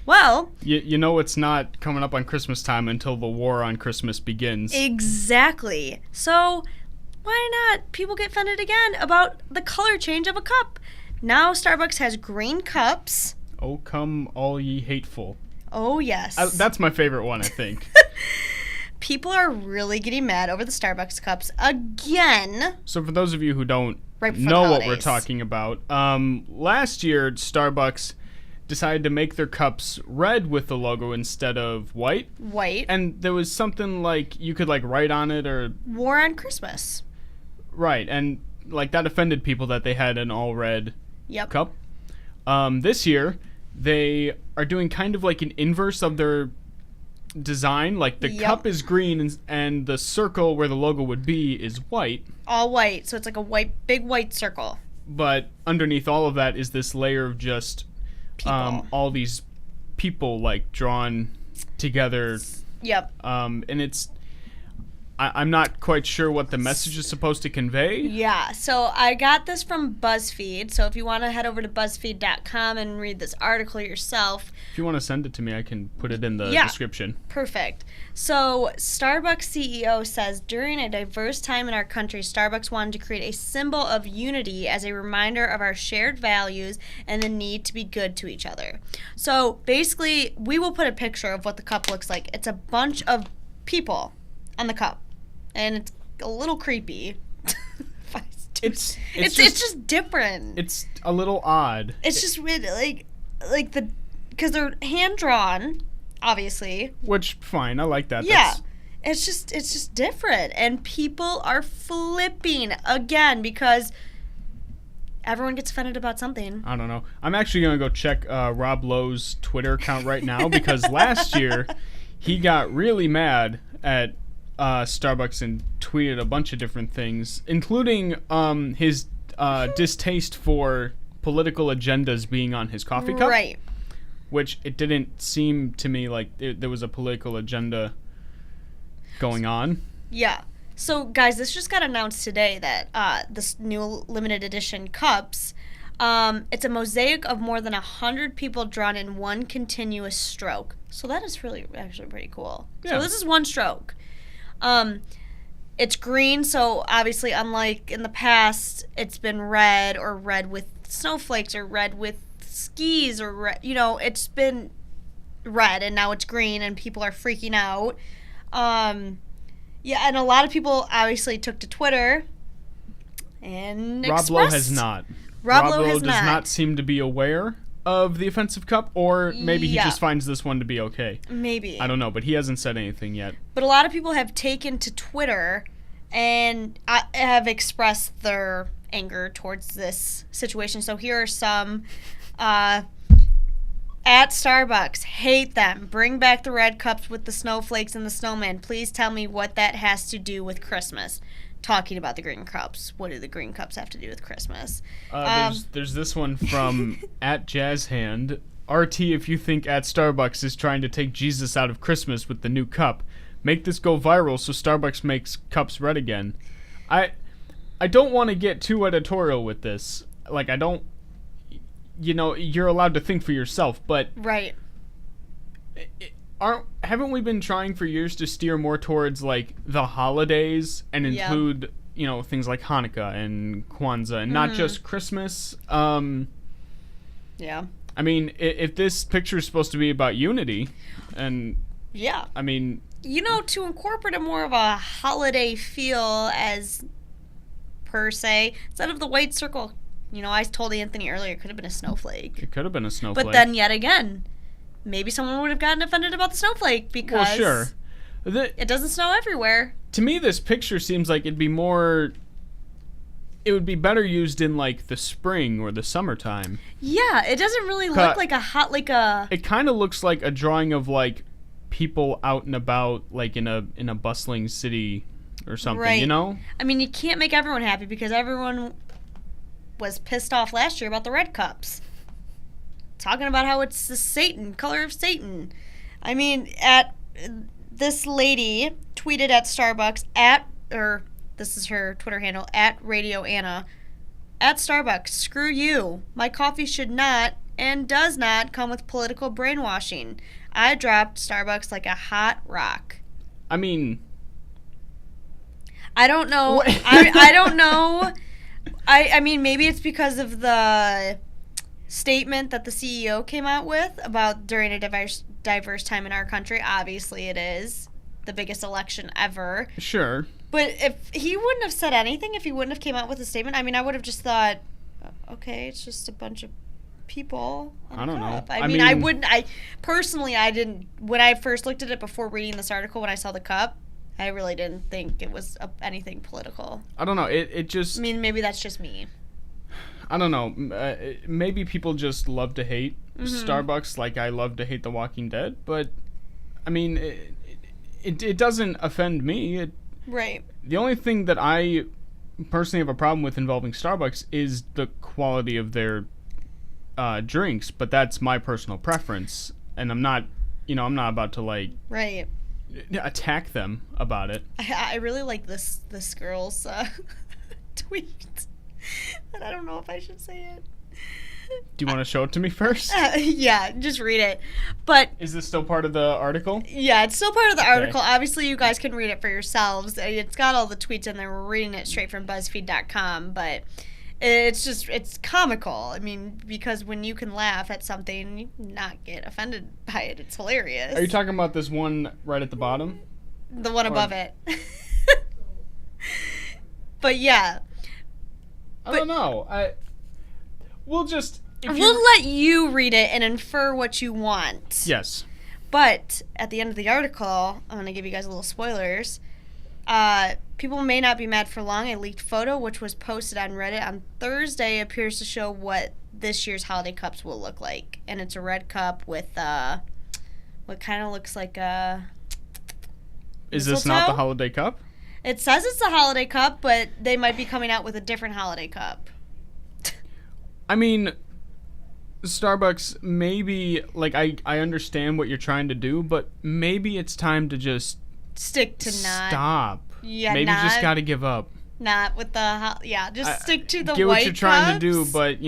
[SPEAKER 2] Well,
[SPEAKER 1] you know it's not coming up on Christmas time until the war on Christmas begins.
[SPEAKER 2] Exactly. So why not people get offended again about the color change of a cup? Now Starbucks has green cups.
[SPEAKER 1] Oh, come all ye hateful.
[SPEAKER 2] Oh, yes.
[SPEAKER 1] That's my favorite one, I think.
[SPEAKER 2] People are really getting mad over the Starbucks cups again.
[SPEAKER 1] So for those of you who don't
[SPEAKER 2] right
[SPEAKER 1] know what we're talking about, last year Starbucks decided to make their cups red with the logo instead of white.
[SPEAKER 2] White.
[SPEAKER 1] And there was something like you could like write on it or
[SPEAKER 2] War on Christmas.
[SPEAKER 1] Right, and like that offended people that they had an all red cup. This year they are doing kind of like an inverse of their design. Like the cup is green and the circle where the logo would be is white.
[SPEAKER 2] All white, so it's like a big white circle.
[SPEAKER 1] But underneath all of that is this layer of just all these people like drawn together.
[SPEAKER 2] Yep.
[SPEAKER 1] And it's I'm not quite sure what the message is supposed to convey.
[SPEAKER 2] Yeah, so I got this from BuzzFeed. So if you want to head over to BuzzFeed.com and read this article yourself.
[SPEAKER 1] If you want to send it to me, I can put it in the description.
[SPEAKER 2] Perfect. So Starbucks CEO says, during a diverse time in our country, Starbucks wanted to create a symbol of unity as a reminder of our shared values and the need to be good to each other. So basically, we will put a picture of what the cup looks like. It's a bunch of people on the cup. And it's a little creepy. It's just different.
[SPEAKER 1] It's a little odd.
[SPEAKER 2] It's just really because they're hand drawn, obviously.
[SPEAKER 1] Which fine, I like that.
[SPEAKER 2] Yeah, it's just different, and people are flipping again because everyone gets offended about something.
[SPEAKER 1] I don't know. I'm actually gonna go check Rob Lowe's Twitter account right now because last year he got really mad at Starbucks and tweeted a bunch of different things, including his distaste for political agendas being on his coffee cup.
[SPEAKER 2] Right.
[SPEAKER 1] Which it didn't seem to me like there was a political agenda going on.
[SPEAKER 2] Yeah. So, guys, this just got announced today that this new limited edition cups, it's a mosaic of more than 100 people drawn in one continuous stroke. So that is really actually pretty cool.
[SPEAKER 1] Yeah.
[SPEAKER 2] So this is one stroke. It's green, so obviously unlike in the past, it's been red or red with snowflakes or red with skis or red, it's been red and now it's green and people are freaking out. Yeah, and a lot of people obviously took to Twitter and
[SPEAKER 1] Rob Lowe has not.
[SPEAKER 2] Rob Lowe
[SPEAKER 1] does not seem to be aware of the offensive cup, or maybe he just finds this one to be okay.
[SPEAKER 2] Maybe.
[SPEAKER 1] I don't know, but he hasn't said anything yet.
[SPEAKER 2] But a lot of people have taken to Twitter and have expressed their anger towards this situation. So here are some. At Starbucks, hate them. Bring back the red cups with the snowflakes and the snowman. Please tell me what that has to do with Christmas. Talking about the green cups. What do the green cups have to do with Christmas?
[SPEAKER 1] There's this one from at Jazz Hand. RT, if you think at Starbucks is trying to take Jesus out of Christmas with the new cup, make this go viral so Starbucks makes cups red again. I don't want to get too editorial with this. Like, I don't... you're allowed to think for yourself, but...
[SPEAKER 2] Right.
[SPEAKER 1] Haven't we been trying for years to steer more towards, like, the holidays and include, things like Hanukkah and Kwanzaa and not just Christmas?
[SPEAKER 2] Yeah.
[SPEAKER 1] I mean, if this picture is supposed to be about unity, and...
[SPEAKER 2] Yeah.
[SPEAKER 1] I mean...
[SPEAKER 2] to incorporate a more of a holiday feel as per se, instead of the white circle... I told Anthony earlier it could have been a snowflake.
[SPEAKER 1] It could have been a snowflake.
[SPEAKER 2] But then, yet again, maybe someone would have gotten offended about the snowflake because it doesn't snow everywhere.
[SPEAKER 1] To me, this picture seems like it'd be more... It would be better used in, like, the spring or the summertime.
[SPEAKER 2] Yeah, it doesn't really look like
[SPEAKER 1] It kind of looks like a drawing of, like, people out and about, like, in a bustling city or something,
[SPEAKER 2] right.
[SPEAKER 3] I mean, you can't make everyone happy because everyone... was pissed off last year about the red cups. Talking about how it's the color of Satan. I mean, this lady tweeted at Starbucks this is her Twitter handle, at Radio Anna. At Starbucks, screw you. My coffee should not and does not come with political brainwashing. I dropped Starbucks like a hot rock.
[SPEAKER 1] I mean...
[SPEAKER 3] I don't know. I don't know. I mean, maybe it's because of the statement that the CEO came out with about during a diverse time in our country. Obviously, it is the biggest election ever.
[SPEAKER 1] Sure.
[SPEAKER 3] But if he wouldn't have said anything, if he wouldn't have came out with a statement, I mean, I would have just thought, okay, it's just a bunch of people.
[SPEAKER 1] I don't know.
[SPEAKER 3] I mean, I wouldn't. I didn't. When I first looked at it before reading this article, when I saw the cup, I really didn't think it was anything political.
[SPEAKER 1] I don't know. It just...
[SPEAKER 3] I mean, maybe that's just me.
[SPEAKER 1] I don't know. Maybe people just love to hate Starbucks like I love to hate The Walking Dead. But, I mean, it doesn't offend me.
[SPEAKER 3] Right.
[SPEAKER 1] The only thing that I personally have a problem with involving Starbucks is the quality of their drinks. But that's my personal preference. And I'm not about to, like...
[SPEAKER 3] Right.
[SPEAKER 1] attack them about it.
[SPEAKER 3] I really like this girl's tweet, but I don't know if I should say it.
[SPEAKER 1] Do you want to show it to me first?
[SPEAKER 3] Yeah, just read it. But
[SPEAKER 1] is this still part of the article?
[SPEAKER 3] Yeah, it's still part of the article. Obviously, you guys can read it for yourselves. It's got all the tweets in there. We're reading it straight from BuzzFeed.com, but it's comical. I mean, because when you can laugh at something, you not get offended by it. It's hilarious.
[SPEAKER 1] Are you talking about this one right at the bottom?
[SPEAKER 3] The one above it. But yeah.
[SPEAKER 1] I don't know. We'll
[SPEAKER 3] let you read it and infer what you want.
[SPEAKER 1] Yes.
[SPEAKER 3] But at the end of the article, I'm going to give you guys a little spoilers. People may not be mad for long. A leaked photo, which was posted on Reddit on Thursday, appears to show what this year's holiday cups will look like. And it's a red cup with what kind of looks like a
[SPEAKER 1] Is this not the holiday cup?
[SPEAKER 3] It says it's a holiday cup, but they might be coming out with a different holiday cup.
[SPEAKER 1] I mean, Starbucks, maybe, like, I understand what you're trying to do, but maybe it's time to just
[SPEAKER 3] stick to not.
[SPEAKER 1] Stop.
[SPEAKER 2] Yeah,
[SPEAKER 1] maybe just got to give up.
[SPEAKER 2] Not with the just stick to the
[SPEAKER 1] get
[SPEAKER 2] white
[SPEAKER 1] what you're trying to
[SPEAKER 2] cups.
[SPEAKER 1] do, but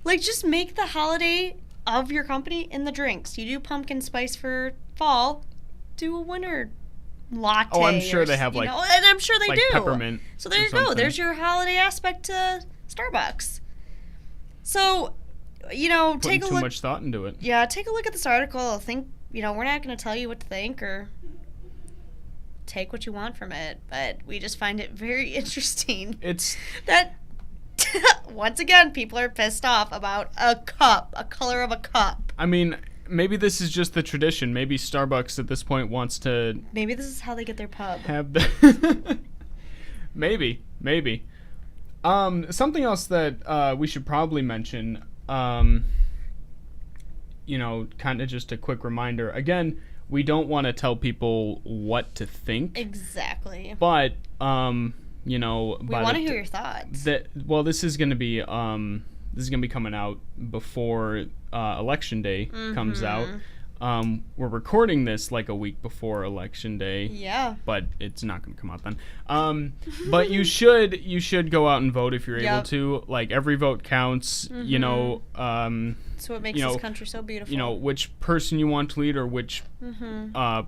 [SPEAKER 2] Like, just make the holiday of your company in the drinks. You do pumpkin spice for fall, do a winter latte.
[SPEAKER 1] Oh, I'm sure they have
[SPEAKER 2] and I'm sure they do.
[SPEAKER 1] Peppermint.
[SPEAKER 2] So there you go. There's your holiday aspect to Starbucks. So,
[SPEAKER 1] Putting
[SPEAKER 2] take a
[SPEAKER 1] too
[SPEAKER 2] look.
[SPEAKER 1] much thought into it.
[SPEAKER 2] Yeah, take a look at this article. Think, we're not going to tell you what to think or take what you want from it, but we just find it very interesting.
[SPEAKER 1] It's
[SPEAKER 2] that once again, people are pissed off about a color of a cup.
[SPEAKER 1] I mean, maybe this is just the tradition. Maybe Starbucks at this point wants to.
[SPEAKER 2] Maybe this is how they get their pub.
[SPEAKER 1] Have the. maybe. Something else that we should probably mention. Kind of just a quick reminder. Again, we don't want to tell people what to think.
[SPEAKER 2] Exactly.
[SPEAKER 1] But we
[SPEAKER 2] want to hear your thoughts.
[SPEAKER 1] This is going to be coming out before Election Day comes out. We're recording this like a week before Election Day.
[SPEAKER 2] Yeah.
[SPEAKER 1] But it's not going to come out then. But you should go out and vote if you're able to. Like, every vote counts.
[SPEAKER 2] That's what makes this country so beautiful.
[SPEAKER 1] Which person you want to lead or which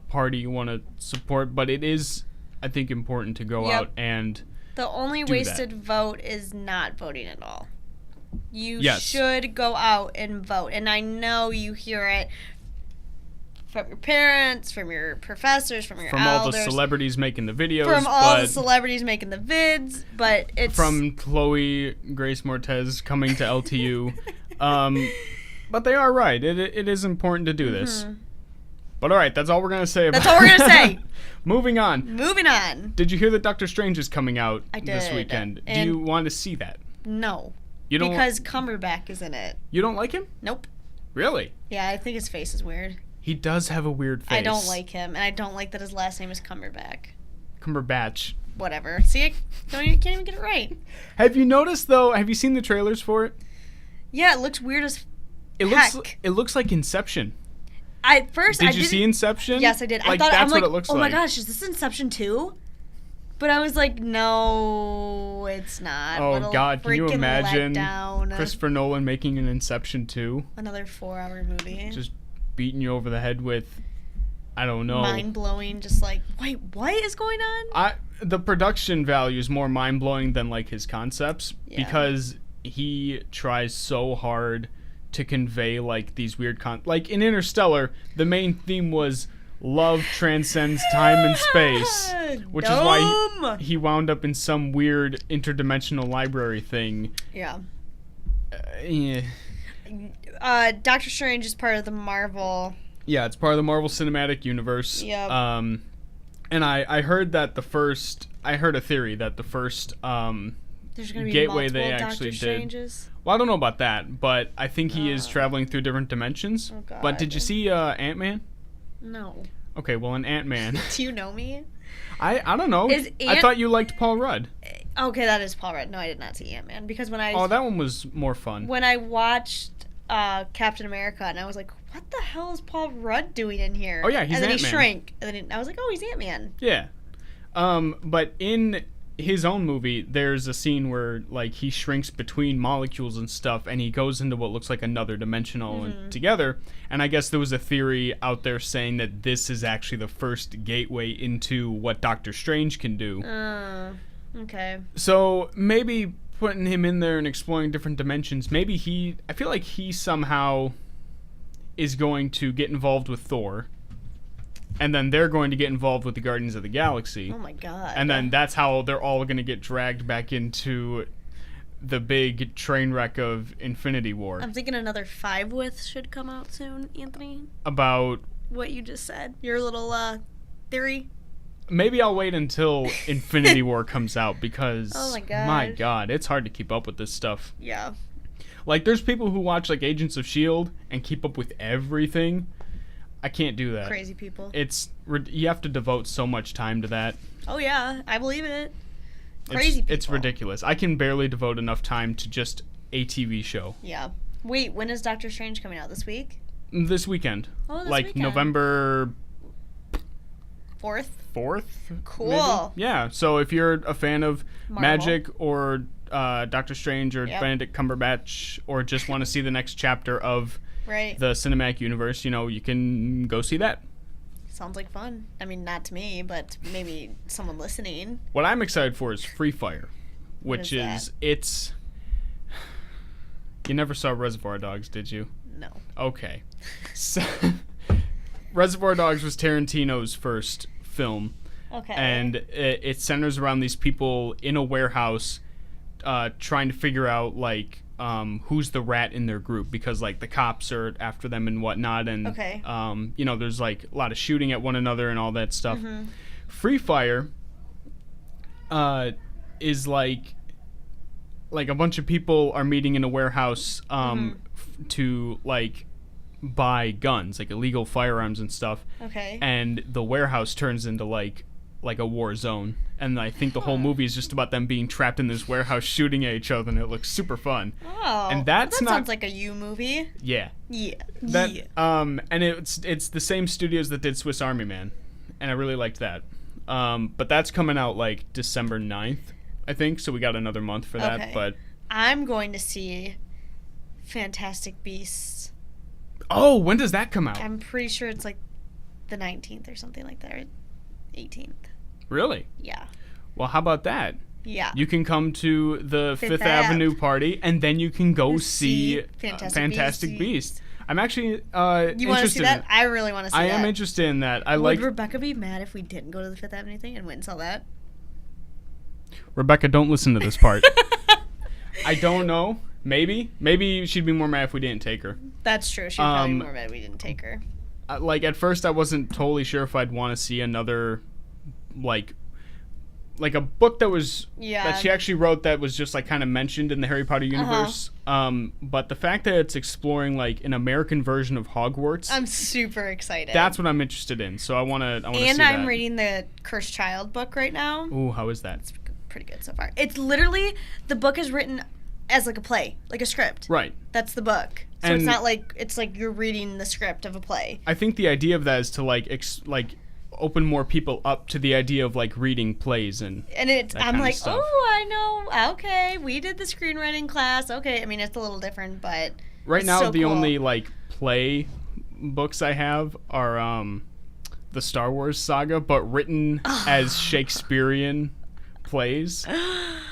[SPEAKER 1] party you want to support. But it is, I think, important to go out and
[SPEAKER 2] the only wasted vote is not voting at all. You
[SPEAKER 1] Yes.
[SPEAKER 2] should go out and vote. And I know you hear it from your parents, from your professors, from your
[SPEAKER 1] from
[SPEAKER 2] elders,
[SPEAKER 1] all the celebrities making the videos,
[SPEAKER 2] from all the celebrities making the vids, but it's
[SPEAKER 1] from Chloe Grace Mortez coming to LTU. But they are right. It is important to do this. But all right, that's all we're gonna say about.
[SPEAKER 2] That's all we're gonna say.
[SPEAKER 1] Moving on.
[SPEAKER 2] Moving on.
[SPEAKER 1] Did you hear that Doctor Strange is coming out this
[SPEAKER 2] did,
[SPEAKER 1] weekend? Do
[SPEAKER 2] and-
[SPEAKER 1] you want to see that?
[SPEAKER 2] No,
[SPEAKER 1] You don't.
[SPEAKER 2] because Cumberbatch is in it.
[SPEAKER 1] You don't like him?
[SPEAKER 2] Nope.
[SPEAKER 1] Really?
[SPEAKER 2] Yeah, I think his face is weird.
[SPEAKER 1] He does have a weird face.
[SPEAKER 2] I don't like him, and I don't like that his last name is Cumberbatch.
[SPEAKER 1] Cumberbatch.
[SPEAKER 2] Whatever. See, can't even get it right.
[SPEAKER 1] Have you noticed though? Have you seen the trailers for it?
[SPEAKER 2] Yeah, it looks weird as
[SPEAKER 1] It
[SPEAKER 2] heck.
[SPEAKER 1] looks like Inception.
[SPEAKER 2] At first, I
[SPEAKER 1] Did you
[SPEAKER 2] didn't-
[SPEAKER 1] see Inception?
[SPEAKER 2] Yes, I did.
[SPEAKER 1] Like,
[SPEAKER 2] I thought
[SPEAKER 1] that's
[SPEAKER 2] I'm like,
[SPEAKER 1] what it looks
[SPEAKER 2] oh
[SPEAKER 1] like.
[SPEAKER 2] my gosh, is this Inception 2? But I was like, no, it's not.
[SPEAKER 1] Oh
[SPEAKER 2] What a
[SPEAKER 1] God, can you
[SPEAKER 2] freaking
[SPEAKER 1] imagine
[SPEAKER 2] letdown.
[SPEAKER 1] Christopher Nolan making an Inception 2?
[SPEAKER 2] Another 4-hour movie.
[SPEAKER 1] Just beating you over the head with, I don't know.
[SPEAKER 2] Mind blowing. Just like, wait, what is going on?
[SPEAKER 1] The production value is more mind blowing than like his concepts because he tries so hard to convey like these weird like in Interstellar, the main theme was love transcends time and space, which is why he wound up in some weird interdimensional library thing.
[SPEAKER 2] Yeah.
[SPEAKER 1] Yeah.
[SPEAKER 2] Doctor Strange is part of the Marvel.
[SPEAKER 1] Yeah, it's part of the Marvel Cinematic Universe.
[SPEAKER 2] Yep.
[SPEAKER 1] And I heard that I heard a theory that the first
[SPEAKER 2] There's going to be
[SPEAKER 1] gateway
[SPEAKER 2] multiple
[SPEAKER 1] they
[SPEAKER 2] Doctor
[SPEAKER 1] actually did.
[SPEAKER 2] Stranges.
[SPEAKER 1] Well, I don't know about that, but I think he is traveling through different dimensions.
[SPEAKER 2] Oh, God.
[SPEAKER 1] But did you see Ant-Man?
[SPEAKER 2] No.
[SPEAKER 1] Okay, well, in Ant-Man,
[SPEAKER 2] Do you know me?
[SPEAKER 1] I don't know.
[SPEAKER 2] Is
[SPEAKER 1] I thought you liked Paul Rudd.
[SPEAKER 2] Okay, that is Paul Rudd. No, I did not see Ant-Man because when
[SPEAKER 1] Oh, that one was more fun.
[SPEAKER 2] when I watched Captain America, and I was like, what the hell is Paul Rudd doing in here?
[SPEAKER 1] Oh, yeah, he's
[SPEAKER 2] And then
[SPEAKER 1] Ant-Man.
[SPEAKER 2] he shrank. And then I was like, oh, he's Ant-Man.
[SPEAKER 1] Yeah. But in his own movie, there's a scene where like he shrinks between molecules and stuff, and he goes into what looks like another dimensional and together. And I guess there was a theory out there saying that this is actually the first gateway into what Doctor Strange can do.
[SPEAKER 2] Okay.
[SPEAKER 1] So maybe putting him in there and exploring different dimensions, maybe I feel like he somehow is going to get involved with Thor, and then they're going to get involved with the Guardians of the Galaxy.
[SPEAKER 2] Oh my God.
[SPEAKER 1] And then that's how they're all going to get dragged back into the big train wreck of Infinity War.
[SPEAKER 2] I'm thinking another 5 with should come out soon, Anthony.
[SPEAKER 1] About
[SPEAKER 2] What you just said. Your little theory.
[SPEAKER 1] maybe I'll wait until Infinity War comes out because
[SPEAKER 2] Oh my gosh.
[SPEAKER 1] my God, it's hard to keep up with this stuff.
[SPEAKER 2] Yeah.
[SPEAKER 1] Like there's people who watch like Agents of S.H.I.E.L.D. and keep up with everything. I can't do that.
[SPEAKER 2] Crazy people.
[SPEAKER 1] You have to devote so much time to that.
[SPEAKER 2] Oh yeah, I believe it. Crazy people.
[SPEAKER 1] It's ridiculous. I can barely devote enough time to just a TV show.
[SPEAKER 2] Yeah. Wait, when is Doctor Strange coming out? This week?
[SPEAKER 1] This weekend.
[SPEAKER 2] Oh, this
[SPEAKER 1] like
[SPEAKER 2] weekend.
[SPEAKER 1] November
[SPEAKER 2] 4th?
[SPEAKER 1] fourth.
[SPEAKER 2] Cool.
[SPEAKER 1] Maybe? Yeah. So if you're a fan of
[SPEAKER 2] Marvel.
[SPEAKER 1] Magic or Doctor Strange or
[SPEAKER 2] Yep.
[SPEAKER 1] Benedict Cumberbatch, or just want to see the next chapter of
[SPEAKER 2] Right.
[SPEAKER 1] the cinematic universe, you can go see that.
[SPEAKER 2] Sounds like fun. I mean, not to me, but maybe someone listening.
[SPEAKER 1] What I'm excited for is Free Fire, which
[SPEAKER 2] is
[SPEAKER 1] it's. You never saw Reservoir Dogs, did you?
[SPEAKER 2] No.
[SPEAKER 1] Okay. So, Reservoir Dogs was Tarantino's first film,
[SPEAKER 2] Okay.
[SPEAKER 1] and it centers around these people in a warehouse trying to figure out, like, who's the rat in their group, because, like, the cops are after them and whatnot, and,
[SPEAKER 2] Okay.
[SPEAKER 1] There's, like, a lot of shooting at one another and all that stuff.
[SPEAKER 2] Mm-hmm.
[SPEAKER 1] Free Fire is, like a bunch of people are meeting in a warehouse to, like, buy guns, like illegal firearms and stuff.
[SPEAKER 2] Okay.
[SPEAKER 1] And the warehouse turns into like a war zone. And I think the whole movie is just about them being trapped in this warehouse shooting at each other, and it looks super fun.
[SPEAKER 2] Oh.
[SPEAKER 1] And that's
[SPEAKER 2] that
[SPEAKER 1] not
[SPEAKER 2] sounds like a you movie.
[SPEAKER 1] Yeah.
[SPEAKER 2] Yeah.
[SPEAKER 1] That
[SPEAKER 2] yeah.
[SPEAKER 1] and it's the same studios that did Swiss Army Man, and I really liked that. But that's coming out like December 9th, I think, so we got another month for that.
[SPEAKER 2] Okay.
[SPEAKER 1] But
[SPEAKER 2] I'm going to see Fantastic Beasts.
[SPEAKER 1] oh, when does that come out?
[SPEAKER 2] I'm pretty sure it's like the 19th or something like that, or 18th.
[SPEAKER 1] Really?
[SPEAKER 2] Yeah.
[SPEAKER 1] Well, how about that?
[SPEAKER 2] Yeah.
[SPEAKER 1] You can come to the
[SPEAKER 2] Fifth
[SPEAKER 1] Fifth
[SPEAKER 2] Ave.
[SPEAKER 1] Avenue party, and then you can go see
[SPEAKER 2] Fantastic
[SPEAKER 1] Beasts. I'm actually
[SPEAKER 2] You want to
[SPEAKER 1] interested
[SPEAKER 2] see
[SPEAKER 1] in
[SPEAKER 2] that?
[SPEAKER 1] it.
[SPEAKER 2] I really want to see
[SPEAKER 1] I
[SPEAKER 2] that.
[SPEAKER 1] am interested in that. I
[SPEAKER 2] Would
[SPEAKER 1] like
[SPEAKER 2] Rebecca be mad if we didn't go to the Fifth Avenue thing and went and saw that?
[SPEAKER 1] Rebecca. Don't listen to this part. I don't know. Maybe she'd be more mad if we didn't take her.
[SPEAKER 2] That's true. She'd probably be more mad we didn't take her.
[SPEAKER 1] Like at first, I wasn't totally sure if I'd want to see another, like a book that was
[SPEAKER 2] Yeah.
[SPEAKER 1] that she actually wrote that was just like kind of mentioned in the Harry Potter universe. But the fact that it's exploring like an American version of Hogwarts,
[SPEAKER 2] I'm super excited.
[SPEAKER 1] that's what I'm interested in. So I want to see
[SPEAKER 2] And
[SPEAKER 1] that.
[SPEAKER 2] I'm reading the Cursed Child book right now.
[SPEAKER 1] Ooh, how is that?
[SPEAKER 2] It's pretty good so far. It's literally, the book is written as like a play, like a script.
[SPEAKER 1] Right.
[SPEAKER 2] That's the book. So
[SPEAKER 1] And-
[SPEAKER 2] it's not like, it's like you're reading the script of a play.
[SPEAKER 1] I think the idea of that is to like open more people up to the idea of like reading plays and
[SPEAKER 2] And it's,
[SPEAKER 1] that
[SPEAKER 2] I'm
[SPEAKER 1] kind of
[SPEAKER 2] like,
[SPEAKER 1] stuff.
[SPEAKER 2] oh, I know. Okay, we did the screenwriting class. Okay, I mean, it's a little different, but
[SPEAKER 1] right
[SPEAKER 2] it's
[SPEAKER 1] now
[SPEAKER 2] so
[SPEAKER 1] the
[SPEAKER 2] cool.
[SPEAKER 1] only like play books I have are the Star Wars saga, but written as Shakespearean plays,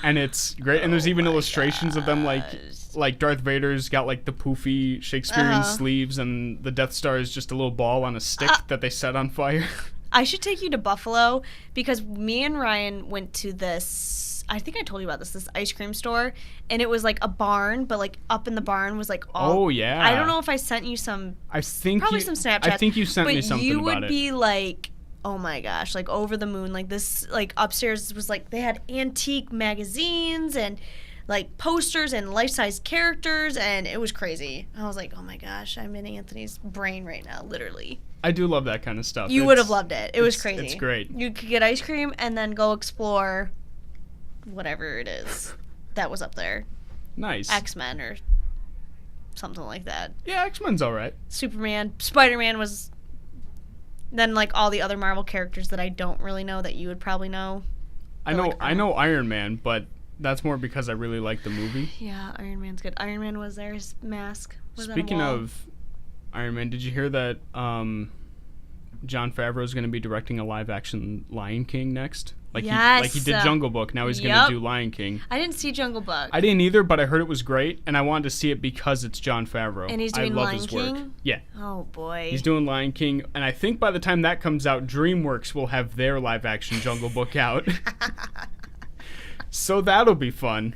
[SPEAKER 1] and it's great. And there's even illustrations of them, like Darth Vader's got like the poofy Shakespearean sleeves, and the Death Star is just a little ball on a stick that they set on fire.
[SPEAKER 2] I should take you to Buffalo because me and Ryan went to this, I think I told you about this ice cream store, and it was like a barn, but like up in the barn was like all...
[SPEAKER 1] Oh, yeah.
[SPEAKER 2] I don't know if I sent you some,
[SPEAKER 1] I think
[SPEAKER 2] probably
[SPEAKER 1] you,
[SPEAKER 2] some Snapchats.
[SPEAKER 1] I think you sent
[SPEAKER 2] but
[SPEAKER 1] me something
[SPEAKER 2] you
[SPEAKER 1] about
[SPEAKER 2] would
[SPEAKER 1] it.
[SPEAKER 2] be like, oh my gosh, like over the moon. Like this, like upstairs was like, they had antique magazines and like posters and life-size characters, and it was crazy. I was like, oh my gosh, I'm in Anthony's brain right now, literally.
[SPEAKER 1] I do love that kind of stuff.
[SPEAKER 2] You would have loved it. It was crazy.
[SPEAKER 1] It's great.
[SPEAKER 2] You could get ice cream and then go explore whatever it is that was up there.
[SPEAKER 1] Nice.
[SPEAKER 2] X-Men or something like that.
[SPEAKER 1] Yeah, X-Men's all right.
[SPEAKER 2] Superman, Spider-Man was... Then like all the other Marvel characters that I don't really know that you would probably know.
[SPEAKER 1] I know Iron Man, but that's more because I really like the movie.
[SPEAKER 2] Yeah, Iron Man's good. Iron Man was there. His mask was on a
[SPEAKER 1] Speaking
[SPEAKER 2] wall.
[SPEAKER 1] of Iron Man, did you hear that Jon Favreau is going to be directing a live-action Lion King next? Like
[SPEAKER 2] Yes.
[SPEAKER 1] he did Jungle Book. Now he's going
[SPEAKER 2] Yep.
[SPEAKER 1] to do Lion King.
[SPEAKER 2] I didn't see Jungle Book.
[SPEAKER 1] I didn't either, but I heard it was great, and I wanted to see it because it's Jon Favreau.
[SPEAKER 2] And he's doing
[SPEAKER 1] I love
[SPEAKER 2] Lion
[SPEAKER 1] his work.
[SPEAKER 2] King?
[SPEAKER 1] Yeah,
[SPEAKER 2] Oh boy.
[SPEAKER 1] he's doing Lion King, and I think by the time that comes out, DreamWorks will have their live-action Jungle Book out. So that'll be fun.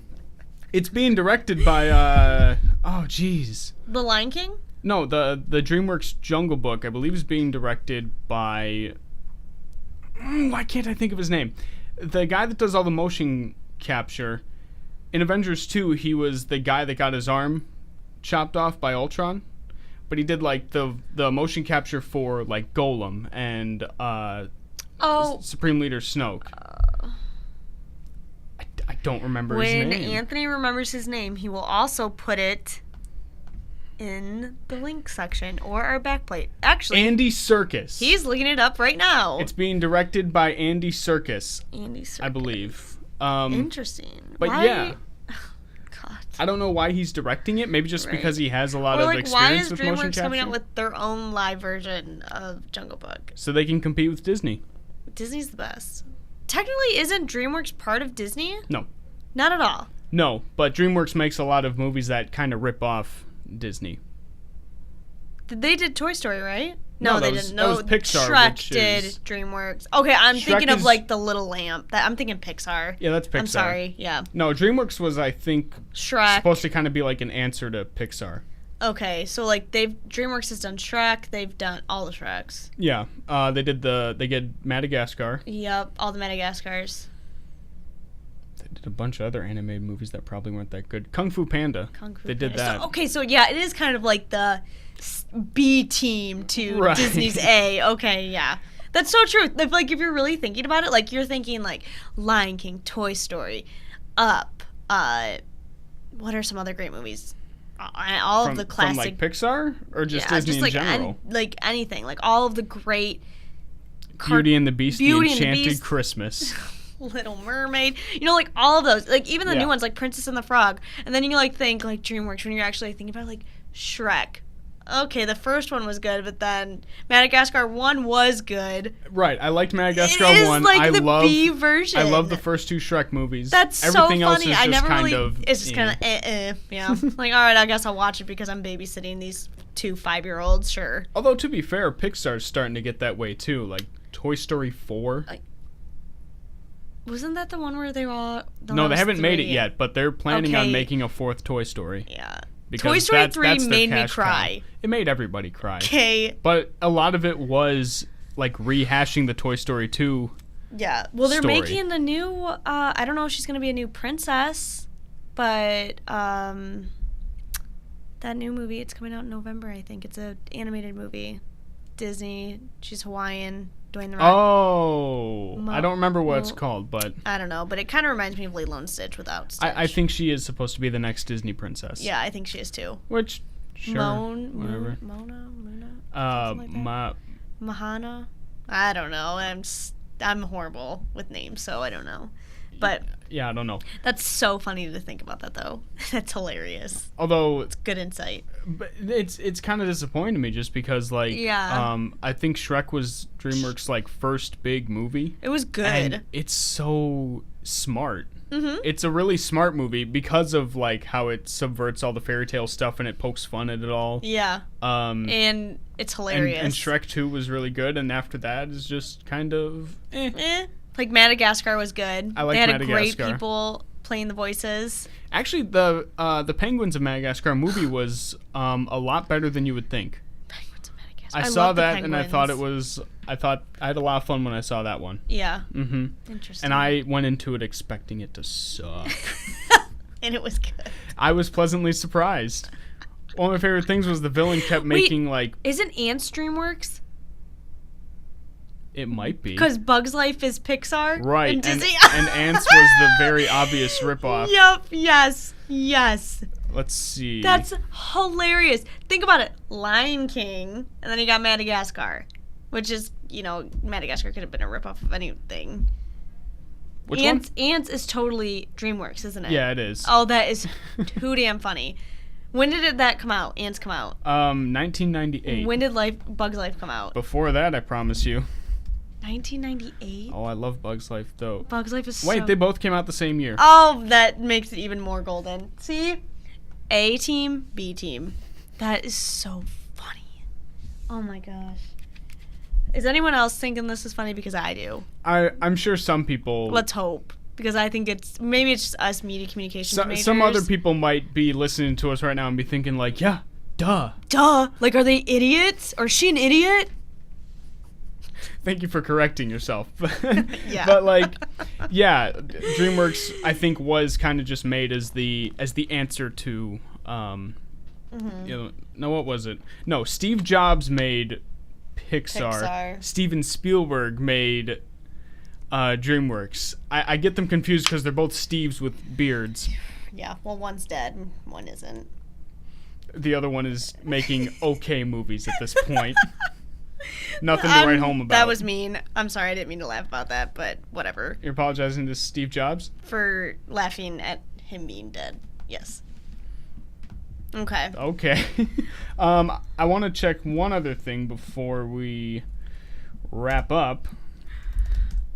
[SPEAKER 1] It's being directed by oh jeez.
[SPEAKER 2] The Lion King?
[SPEAKER 1] No, the DreamWorks Jungle Book, I believe, is being directed by... why can't I think of his name? The guy that does all the motion capture. In Avengers 2, he was the guy that got his arm chopped off by Ultron. But he did, like, the motion capture for, like, Golem and Supreme Leader Snoke. I don't remember his
[SPEAKER 2] When
[SPEAKER 1] name.
[SPEAKER 2] Anthony remembers his name, he will also put it in the link section or our backplate. Actually,
[SPEAKER 1] Andy Serkis.
[SPEAKER 2] he's looking it up right now.
[SPEAKER 1] It's being directed by Andy Serkis,
[SPEAKER 2] Andy Serkis.
[SPEAKER 1] I believe.
[SPEAKER 2] Interesting.
[SPEAKER 1] But
[SPEAKER 2] Why?
[SPEAKER 1] yeah.
[SPEAKER 2] God.
[SPEAKER 1] I don't know why he's directing it. Maybe just
[SPEAKER 2] Right.
[SPEAKER 1] because he has a lot
[SPEAKER 2] Or
[SPEAKER 1] of
[SPEAKER 2] like, why
[SPEAKER 1] experience
[SPEAKER 2] is
[SPEAKER 1] with motion
[SPEAKER 2] DreamWorks coming
[SPEAKER 1] capture.
[SPEAKER 2] out with their own live version of Jungle Book?
[SPEAKER 1] So they can compete with Disney.
[SPEAKER 2] Disney's the best. Technically, isn't DreamWorks part of Disney?
[SPEAKER 1] No.
[SPEAKER 2] Not at all.
[SPEAKER 1] No, but DreamWorks makes a lot of movies that kind of rip off Disney.
[SPEAKER 2] They did Toy Story, right?
[SPEAKER 1] No,
[SPEAKER 2] they
[SPEAKER 1] that was-
[SPEAKER 2] didn't.
[SPEAKER 1] that
[SPEAKER 2] No,
[SPEAKER 1] was Pixar,
[SPEAKER 2] Shrek
[SPEAKER 1] which
[SPEAKER 2] did
[SPEAKER 1] is-
[SPEAKER 2] DreamWorks. Okay, I'm
[SPEAKER 1] Shrek
[SPEAKER 2] thinking of
[SPEAKER 1] is-
[SPEAKER 2] like the Little Lamp. I'm thinking Pixar.
[SPEAKER 1] Yeah, that's Pixar.
[SPEAKER 2] I'm sorry. Yeah,
[SPEAKER 1] No, DreamWorks was, I think,
[SPEAKER 2] Shrek.
[SPEAKER 1] supposed to kind of be like an answer to Pixar.
[SPEAKER 2] Okay, so like DreamWorks has done Shrek. They've done all the Shreks.
[SPEAKER 1] Yeah, they did Madagascar.
[SPEAKER 2] Yep, all the Madagascars.
[SPEAKER 1] They did a bunch of other animated movies that probably weren't that good. Kung Fu Panda.
[SPEAKER 2] Kung Fu
[SPEAKER 1] They did
[SPEAKER 2] Panda.
[SPEAKER 1] that.
[SPEAKER 2] So, okay, so yeah, it is kind of like the B team to
[SPEAKER 1] Right.
[SPEAKER 2] Disney's A. Okay, yeah. That's so true. If you're really thinking about it, like you're thinking like Lion King, Toy Story, Up, what are some other great movies? All of the classic.
[SPEAKER 1] From like Pixar or just Disney
[SPEAKER 2] just
[SPEAKER 1] in
[SPEAKER 2] like
[SPEAKER 1] general?
[SPEAKER 2] like anything, like all of the great
[SPEAKER 1] Beauty and the Beast,
[SPEAKER 2] Beauty
[SPEAKER 1] The
[SPEAKER 2] and the
[SPEAKER 1] Enchanted
[SPEAKER 2] Beast.
[SPEAKER 1] Christmas.
[SPEAKER 2] Little Mermaid, like all of those, like even the
[SPEAKER 1] Yeah.
[SPEAKER 2] new ones like Princess and the Frog, and then you like think like DreamWorks when you're actually thinking about like Shrek. Okay, the first one was good, but then Madagascar 1 was good.
[SPEAKER 1] Right, I liked Madagascar
[SPEAKER 2] It is
[SPEAKER 1] 1.
[SPEAKER 2] like
[SPEAKER 1] I
[SPEAKER 2] the
[SPEAKER 1] love
[SPEAKER 2] B version.
[SPEAKER 1] I love the first two Shrek movies.
[SPEAKER 2] That's
[SPEAKER 1] Everything
[SPEAKER 2] so
[SPEAKER 1] else
[SPEAKER 2] funny.
[SPEAKER 1] is
[SPEAKER 2] I
[SPEAKER 1] just
[SPEAKER 2] never
[SPEAKER 1] kind
[SPEAKER 2] really.
[SPEAKER 1] of
[SPEAKER 2] It's just kind of yeah. Like all right, I guess I'll watch it because I'm babysitting these 2 5-year-olds. Sure.
[SPEAKER 1] Although to be fair, Pixar's starting to get that way too. Like Toy Story 4.
[SPEAKER 2] Wasn't that the one where they were all?
[SPEAKER 1] No, they haven't made it yet, but they're planning on
[SPEAKER 2] Okay.
[SPEAKER 1] making a 4th Toy Story.
[SPEAKER 2] Yeah.
[SPEAKER 1] Because
[SPEAKER 2] Toy Story
[SPEAKER 1] that's
[SPEAKER 2] 3
[SPEAKER 1] their
[SPEAKER 2] made me
[SPEAKER 1] cash cow.
[SPEAKER 2] cry.
[SPEAKER 1] It made everybody cry.
[SPEAKER 2] Okay.
[SPEAKER 1] But a lot of it was like rehashing the Toy Story 2.
[SPEAKER 2] Yeah. Well, they're
[SPEAKER 1] Story.
[SPEAKER 2] making the new. I don't know if she's gonna be a new princess, but that new movie. It's coming out in November. I think it's a animated movie. Disney. She's Hawaiian. Dwayne the Rock.
[SPEAKER 1] Oh, I don't remember what it's
[SPEAKER 2] Mo-
[SPEAKER 1] called, but
[SPEAKER 2] I don't know, but it kind of reminds me of Lilo and Stitch without Stitch.
[SPEAKER 1] I think she is supposed to be the next Disney princess.
[SPEAKER 2] Yeah, I think she is too.
[SPEAKER 1] Which, sure, whatever.
[SPEAKER 2] Mona,
[SPEAKER 1] Uh,
[SPEAKER 2] something like that. Mahana. I don't know. I'm horrible with names, so I don't know. But
[SPEAKER 1] yeah, I don't know.
[SPEAKER 2] that's so funny to think about that, though. That's hilarious.
[SPEAKER 1] Although
[SPEAKER 2] Good insight.
[SPEAKER 1] but it's kind of disappointing to me just because like
[SPEAKER 2] Yeah.
[SPEAKER 1] I think Shrek was DreamWorks' like first big movie.
[SPEAKER 2] It was good.
[SPEAKER 1] And it's so smart.
[SPEAKER 2] Mm-hmm.
[SPEAKER 1] It's a really smart movie because of like how it subverts all the fairy tale stuff and it pokes fun at it all.
[SPEAKER 2] Yeah. And it's hilarious.
[SPEAKER 1] And Shrek 2 was really good, and after that is just kind of
[SPEAKER 2] Like Madagascar was good.
[SPEAKER 1] I liked
[SPEAKER 2] They had
[SPEAKER 1] Madagascar.
[SPEAKER 2] great people playing the voices.
[SPEAKER 1] Actually, the Penguins of Madagascar movie was a lot better than you would think.
[SPEAKER 2] Penguins of Madagascar.
[SPEAKER 1] I saw
[SPEAKER 2] love the
[SPEAKER 1] that and I thought
[SPEAKER 2] Penguins.
[SPEAKER 1] I had a lot of fun when I saw that one.
[SPEAKER 2] Yeah.
[SPEAKER 1] Mm-hmm.
[SPEAKER 2] Interesting.
[SPEAKER 1] And I went into it expecting it to suck.
[SPEAKER 2] And it was good.
[SPEAKER 1] I was pleasantly surprised. One of my favorite things was the villain kept making like
[SPEAKER 2] Isn't Ants DreamWorks?
[SPEAKER 1] it might be
[SPEAKER 2] Because Bugs Life is Pixar.
[SPEAKER 1] right,
[SPEAKER 2] And Disney.
[SPEAKER 1] and Ants was the very obvious ripoff.
[SPEAKER 2] Yep. Yes.
[SPEAKER 1] Let's see.
[SPEAKER 2] That's hilarious. Think about it. Lion King, and then you got Madagascar, which is, Madagascar could have been a ripoff of anything.
[SPEAKER 1] Which
[SPEAKER 2] Ants is totally DreamWorks, isn't it?
[SPEAKER 1] one? Yeah, it is.
[SPEAKER 2] Oh, that is too damn funny. When did that come out? Ants come out.
[SPEAKER 1] 1998.
[SPEAKER 2] When did Bugs Life come out?
[SPEAKER 1] Before that, I promise you.
[SPEAKER 2] 1998.
[SPEAKER 1] Oh, I love Bugs Life though.
[SPEAKER 2] Bugs Life is
[SPEAKER 1] Wait,
[SPEAKER 2] so...
[SPEAKER 1] they both came out the same year.
[SPEAKER 2] Oh, that makes it even more golden. See? A team, B team. That is so funny. Oh my gosh. Is anyone else thinking this is funny? Because I do.
[SPEAKER 1] I'm sure some people.
[SPEAKER 2] Let's hope. Because I think it's just us media communications majors.
[SPEAKER 1] Some other people might be listening to us right now and be thinking like, yeah, duh.
[SPEAKER 2] Duh. Like, are they idiots? Or is she an idiot?
[SPEAKER 1] Thank you for correcting yourself.
[SPEAKER 2] Yeah.
[SPEAKER 1] But like, yeah, DreamWorks I think was kind of just made as the answer to no, what was it? No, Steve Jobs made Pixar. Steven Spielberg made DreamWorks. I get them confused because they're both Steves with beards.
[SPEAKER 2] Yeah. Well, one's dead and one isn't.
[SPEAKER 1] the other one is making okay movies at this point. Nothing to write home about.
[SPEAKER 2] That was mean. I'm sorry, I didn't mean to laugh about that, but whatever.
[SPEAKER 1] You're apologizing to Steve Jobs?
[SPEAKER 2] For laughing at him being dead. Yes. Okay.
[SPEAKER 1] Okay. I want to check one other thing before we wrap up.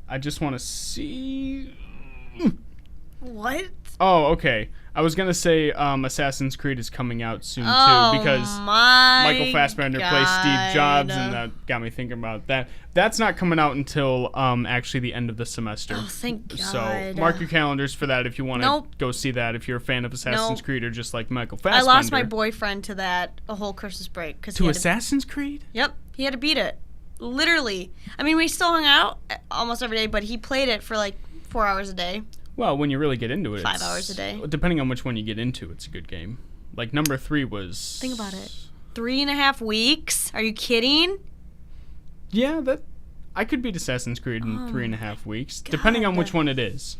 [SPEAKER 1] I just want to see...
[SPEAKER 2] What?
[SPEAKER 1] Oh, okay. I was gonna say Assassin's Creed is coming out soon too because Michael Fassbender plays Steve Jobs, and that got me thinking about that. That's not coming out until actually the end of the semester.
[SPEAKER 2] Oh, thank God.
[SPEAKER 1] So mark your calendars for that if you want to go see that. If you're a fan of Assassin's Creed or just like Michael Fassbender.
[SPEAKER 2] I lost my boyfriend to that a whole Christmas break
[SPEAKER 1] to Assassin's Creed.
[SPEAKER 2] Yep, he had to beat it. Literally. I mean, we still hung out almost every day, but he played it for like 4 hours a day.
[SPEAKER 1] Well, when you really get into it,
[SPEAKER 2] 5 hours a day.
[SPEAKER 1] Depending on which one you get into, it's a good game. Like number 3 was.
[SPEAKER 2] Think about it. 3.5 weeks? Are you kidding?
[SPEAKER 1] Yeah, that I could beat Assassin's Creed in 3.5 weeks, depending on which one it is.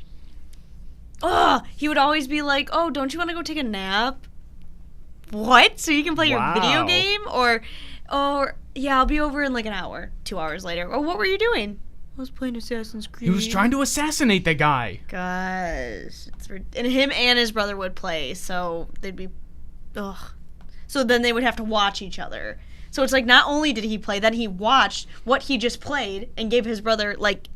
[SPEAKER 2] Oh, he would always be like, "Oh, don't you want to go take a nap?" What? So you can play your video game, or yeah, I'll be over in like an hour, 2 hours later. Or what were you doing? I was playing Assassin's Creed.
[SPEAKER 1] He was trying to assassinate the guy.
[SPEAKER 2] Gosh. And him and his brother would play, so they'd be... Ugh. So then they would have to watch each other. So it's like not only did he play, then he watched what he just played and gave his brother, like,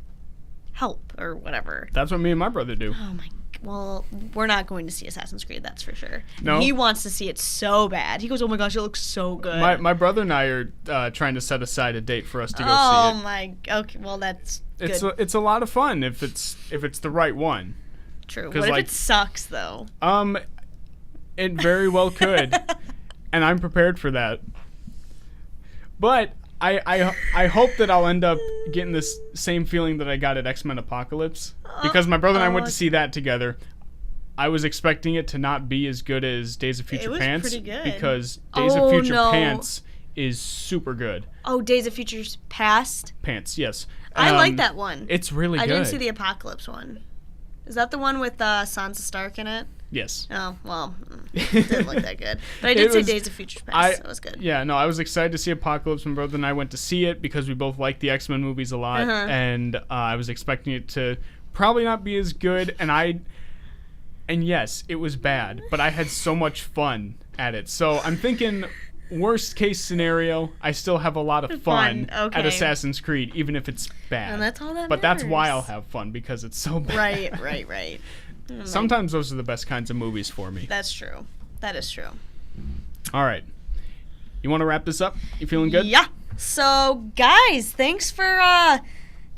[SPEAKER 2] help or whatever.
[SPEAKER 1] That's what me and my brother do.
[SPEAKER 2] Oh, my... Well, we're not going to see Assassin's Creed, that's for sure.
[SPEAKER 1] No?
[SPEAKER 2] He wants to see it so bad. He goes, "Oh my gosh, it looks so good."
[SPEAKER 1] My brother and I are trying to set aside a date for us to go see it.
[SPEAKER 2] Oh my... Okay, well, that's good.
[SPEAKER 1] It's a lot of fun if it's the right one.
[SPEAKER 2] True. What if it sucks, though?
[SPEAKER 1] It very well could. And I'm prepared for that. But I hope that I'll end up getting this same feeling that I got at X-Men Apocalypse. Because my brother and I went to see that together. I was expecting it to not be as good as Days of Future Pants.
[SPEAKER 2] Pretty good.
[SPEAKER 1] Because Days of Future Pants is super good.
[SPEAKER 2] Oh, Days of Future's Past?
[SPEAKER 1] Pants, yes.
[SPEAKER 2] I like that one.
[SPEAKER 1] It's really good.
[SPEAKER 2] I didn't see the Apocalypse one. Is that the one with Sansa Stark in it?
[SPEAKER 1] Yes.
[SPEAKER 2] Oh, well, it didn't look that good. But I did see Days of Future Past. It was good.
[SPEAKER 1] Yeah, no, I was excited to see Apocalypse. My brother and I went to see it because we both like the X-Men movies a lot. And I was expecting it to probably not be as good. And yes, it was bad. But I had so much fun at it. So I'm thinking... Worst case scenario, I still have a lot of fun at Assassin's Creed, even if it's bad.
[SPEAKER 2] And that's all that
[SPEAKER 1] But that's why I'll have fun, because it's so bad.
[SPEAKER 2] Right.
[SPEAKER 1] Sometimes those are the best kinds of movies for me.
[SPEAKER 2] That's true. That is true.
[SPEAKER 1] All right. You want to wrap this up? You feeling good?
[SPEAKER 2] Yeah. So, guys, thanks for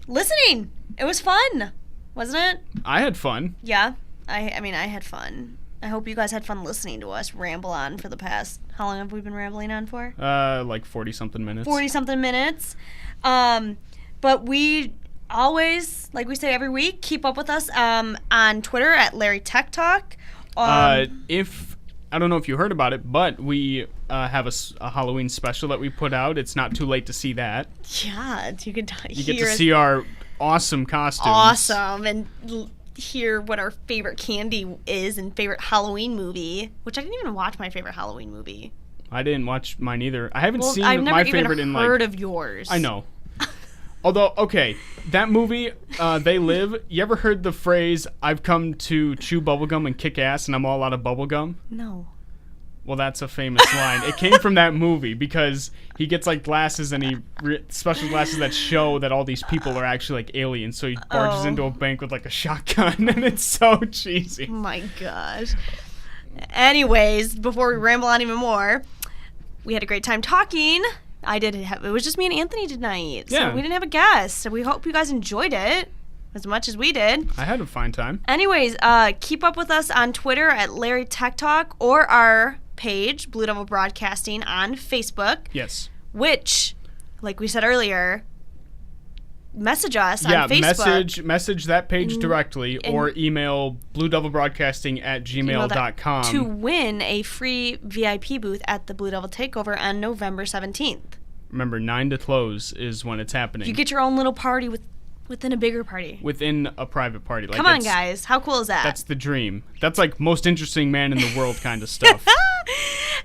[SPEAKER 2] listening. It was fun, wasn't it?
[SPEAKER 1] I had fun.
[SPEAKER 2] Yeah. I mean, I had fun. I hope you guys had fun listening to us ramble on for the past... How long have we been rambling on for?
[SPEAKER 1] Like 40-something minutes.
[SPEAKER 2] 40-something minutes. But we always, like we say every week, keep up with us on Twitter at Larry Tech Talk.
[SPEAKER 1] I don't know if you heard about it, but we have a Halloween special that we put out. It's not too late to see that.
[SPEAKER 2] Yeah, you get
[SPEAKER 1] to see our awesome costumes.
[SPEAKER 2] Awesome, and... hear what our favorite candy is and favorite Halloween movie, which I didn't even watch my favorite Halloween movie.
[SPEAKER 1] I didn't watch mine either. I haven't seen
[SPEAKER 2] I've never
[SPEAKER 1] my
[SPEAKER 2] even
[SPEAKER 1] favorite in like...
[SPEAKER 2] heard of yours.
[SPEAKER 1] I know. Although, okay, that movie, They Live, you ever heard the phrase, "I've come to chew bubblegum and kick ass and I'm all out of bubblegum"?
[SPEAKER 2] No.
[SPEAKER 1] Well, that's a famous line. It came from that movie because he gets like glasses and special glasses that show that all these people are actually like aliens. So he barges into a bank with like a shotgun, and it's so cheesy.
[SPEAKER 2] Oh my gosh. Anyways, before we ramble on even more, we had a great time talking. It was just me and Anthony tonight. So we didn't have a guest. So we hope you guys enjoyed it as much as we did.
[SPEAKER 1] I had a fine time.
[SPEAKER 2] Anyways, keep up with us on Twitter at Larry Tech Talk or our page, Blue Devil Broadcasting, on Facebook.
[SPEAKER 1] Yes.
[SPEAKER 2] Which, like we said earlier, message us on Facebook.
[SPEAKER 1] Message that page directly or email bluedevilbroadcasting@gmail.com
[SPEAKER 2] to win a free VIP booth at the Blue Devil Takeover on November 17th.
[SPEAKER 1] Remember, 9 to close is when it's happening.
[SPEAKER 2] You get your own little party within a bigger party.
[SPEAKER 1] Within a private party.
[SPEAKER 2] Come on, guys. How cool is that?
[SPEAKER 1] That's the dream. That's like most interesting man in the world kind of stuff.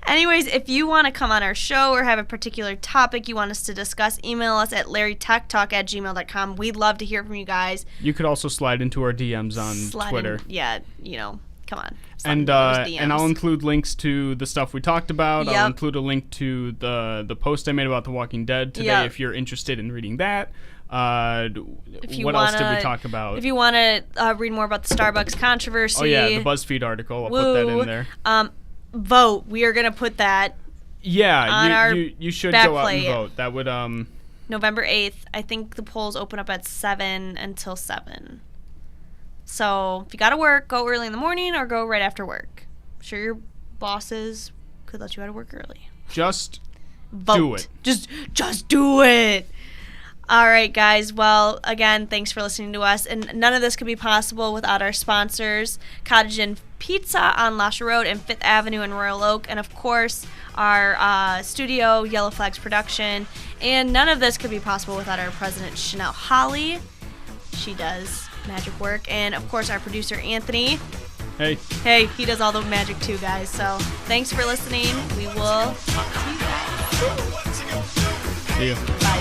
[SPEAKER 2] Anyways, if you want to come on our show or have a particular topic you want us to discuss, email us at larrytechtalk@gmail.com. We'd love to hear from you guys.
[SPEAKER 1] You could also slide into our DMs on Twitter.
[SPEAKER 2] Come on.
[SPEAKER 1] And I'll include links to the stuff we talked about.
[SPEAKER 2] Yep.
[SPEAKER 1] I'll include a link to the post I made about The Walking Dead today if you're interested in reading that. What else did we talk about?
[SPEAKER 2] If you want to read more about the Starbucks controversy.
[SPEAKER 1] Oh, yeah, the BuzzFeed article. I'll put that in there.
[SPEAKER 2] Vote. We are going to put that
[SPEAKER 1] Yeah, you should go out and
[SPEAKER 2] backplate.
[SPEAKER 1] vote. That would...
[SPEAKER 2] November 8th. I think the polls open up at 7 until 7. So if you got to work, go early in the morning or go right after work. I'm sure your bosses could let you out of work early.
[SPEAKER 1] Just
[SPEAKER 2] Vote.
[SPEAKER 1] do it.
[SPEAKER 2] Just do it. All right, guys. Well, again, thanks for listening to us. And none of this could be possible without our sponsors, Cottage Inn Pizza on Lasher Road and 5th Avenue in Royal Oak. And, of course, our studio, Yellow Flags Production. And none of this could be possible without our president, Chanel Holly. She does magic work. And, of course, our producer, Anthony.
[SPEAKER 1] Hey,
[SPEAKER 2] he does all the magic too, guys. So thanks for listening. We will talk to you guys soon.
[SPEAKER 1] see you.
[SPEAKER 2] Bye.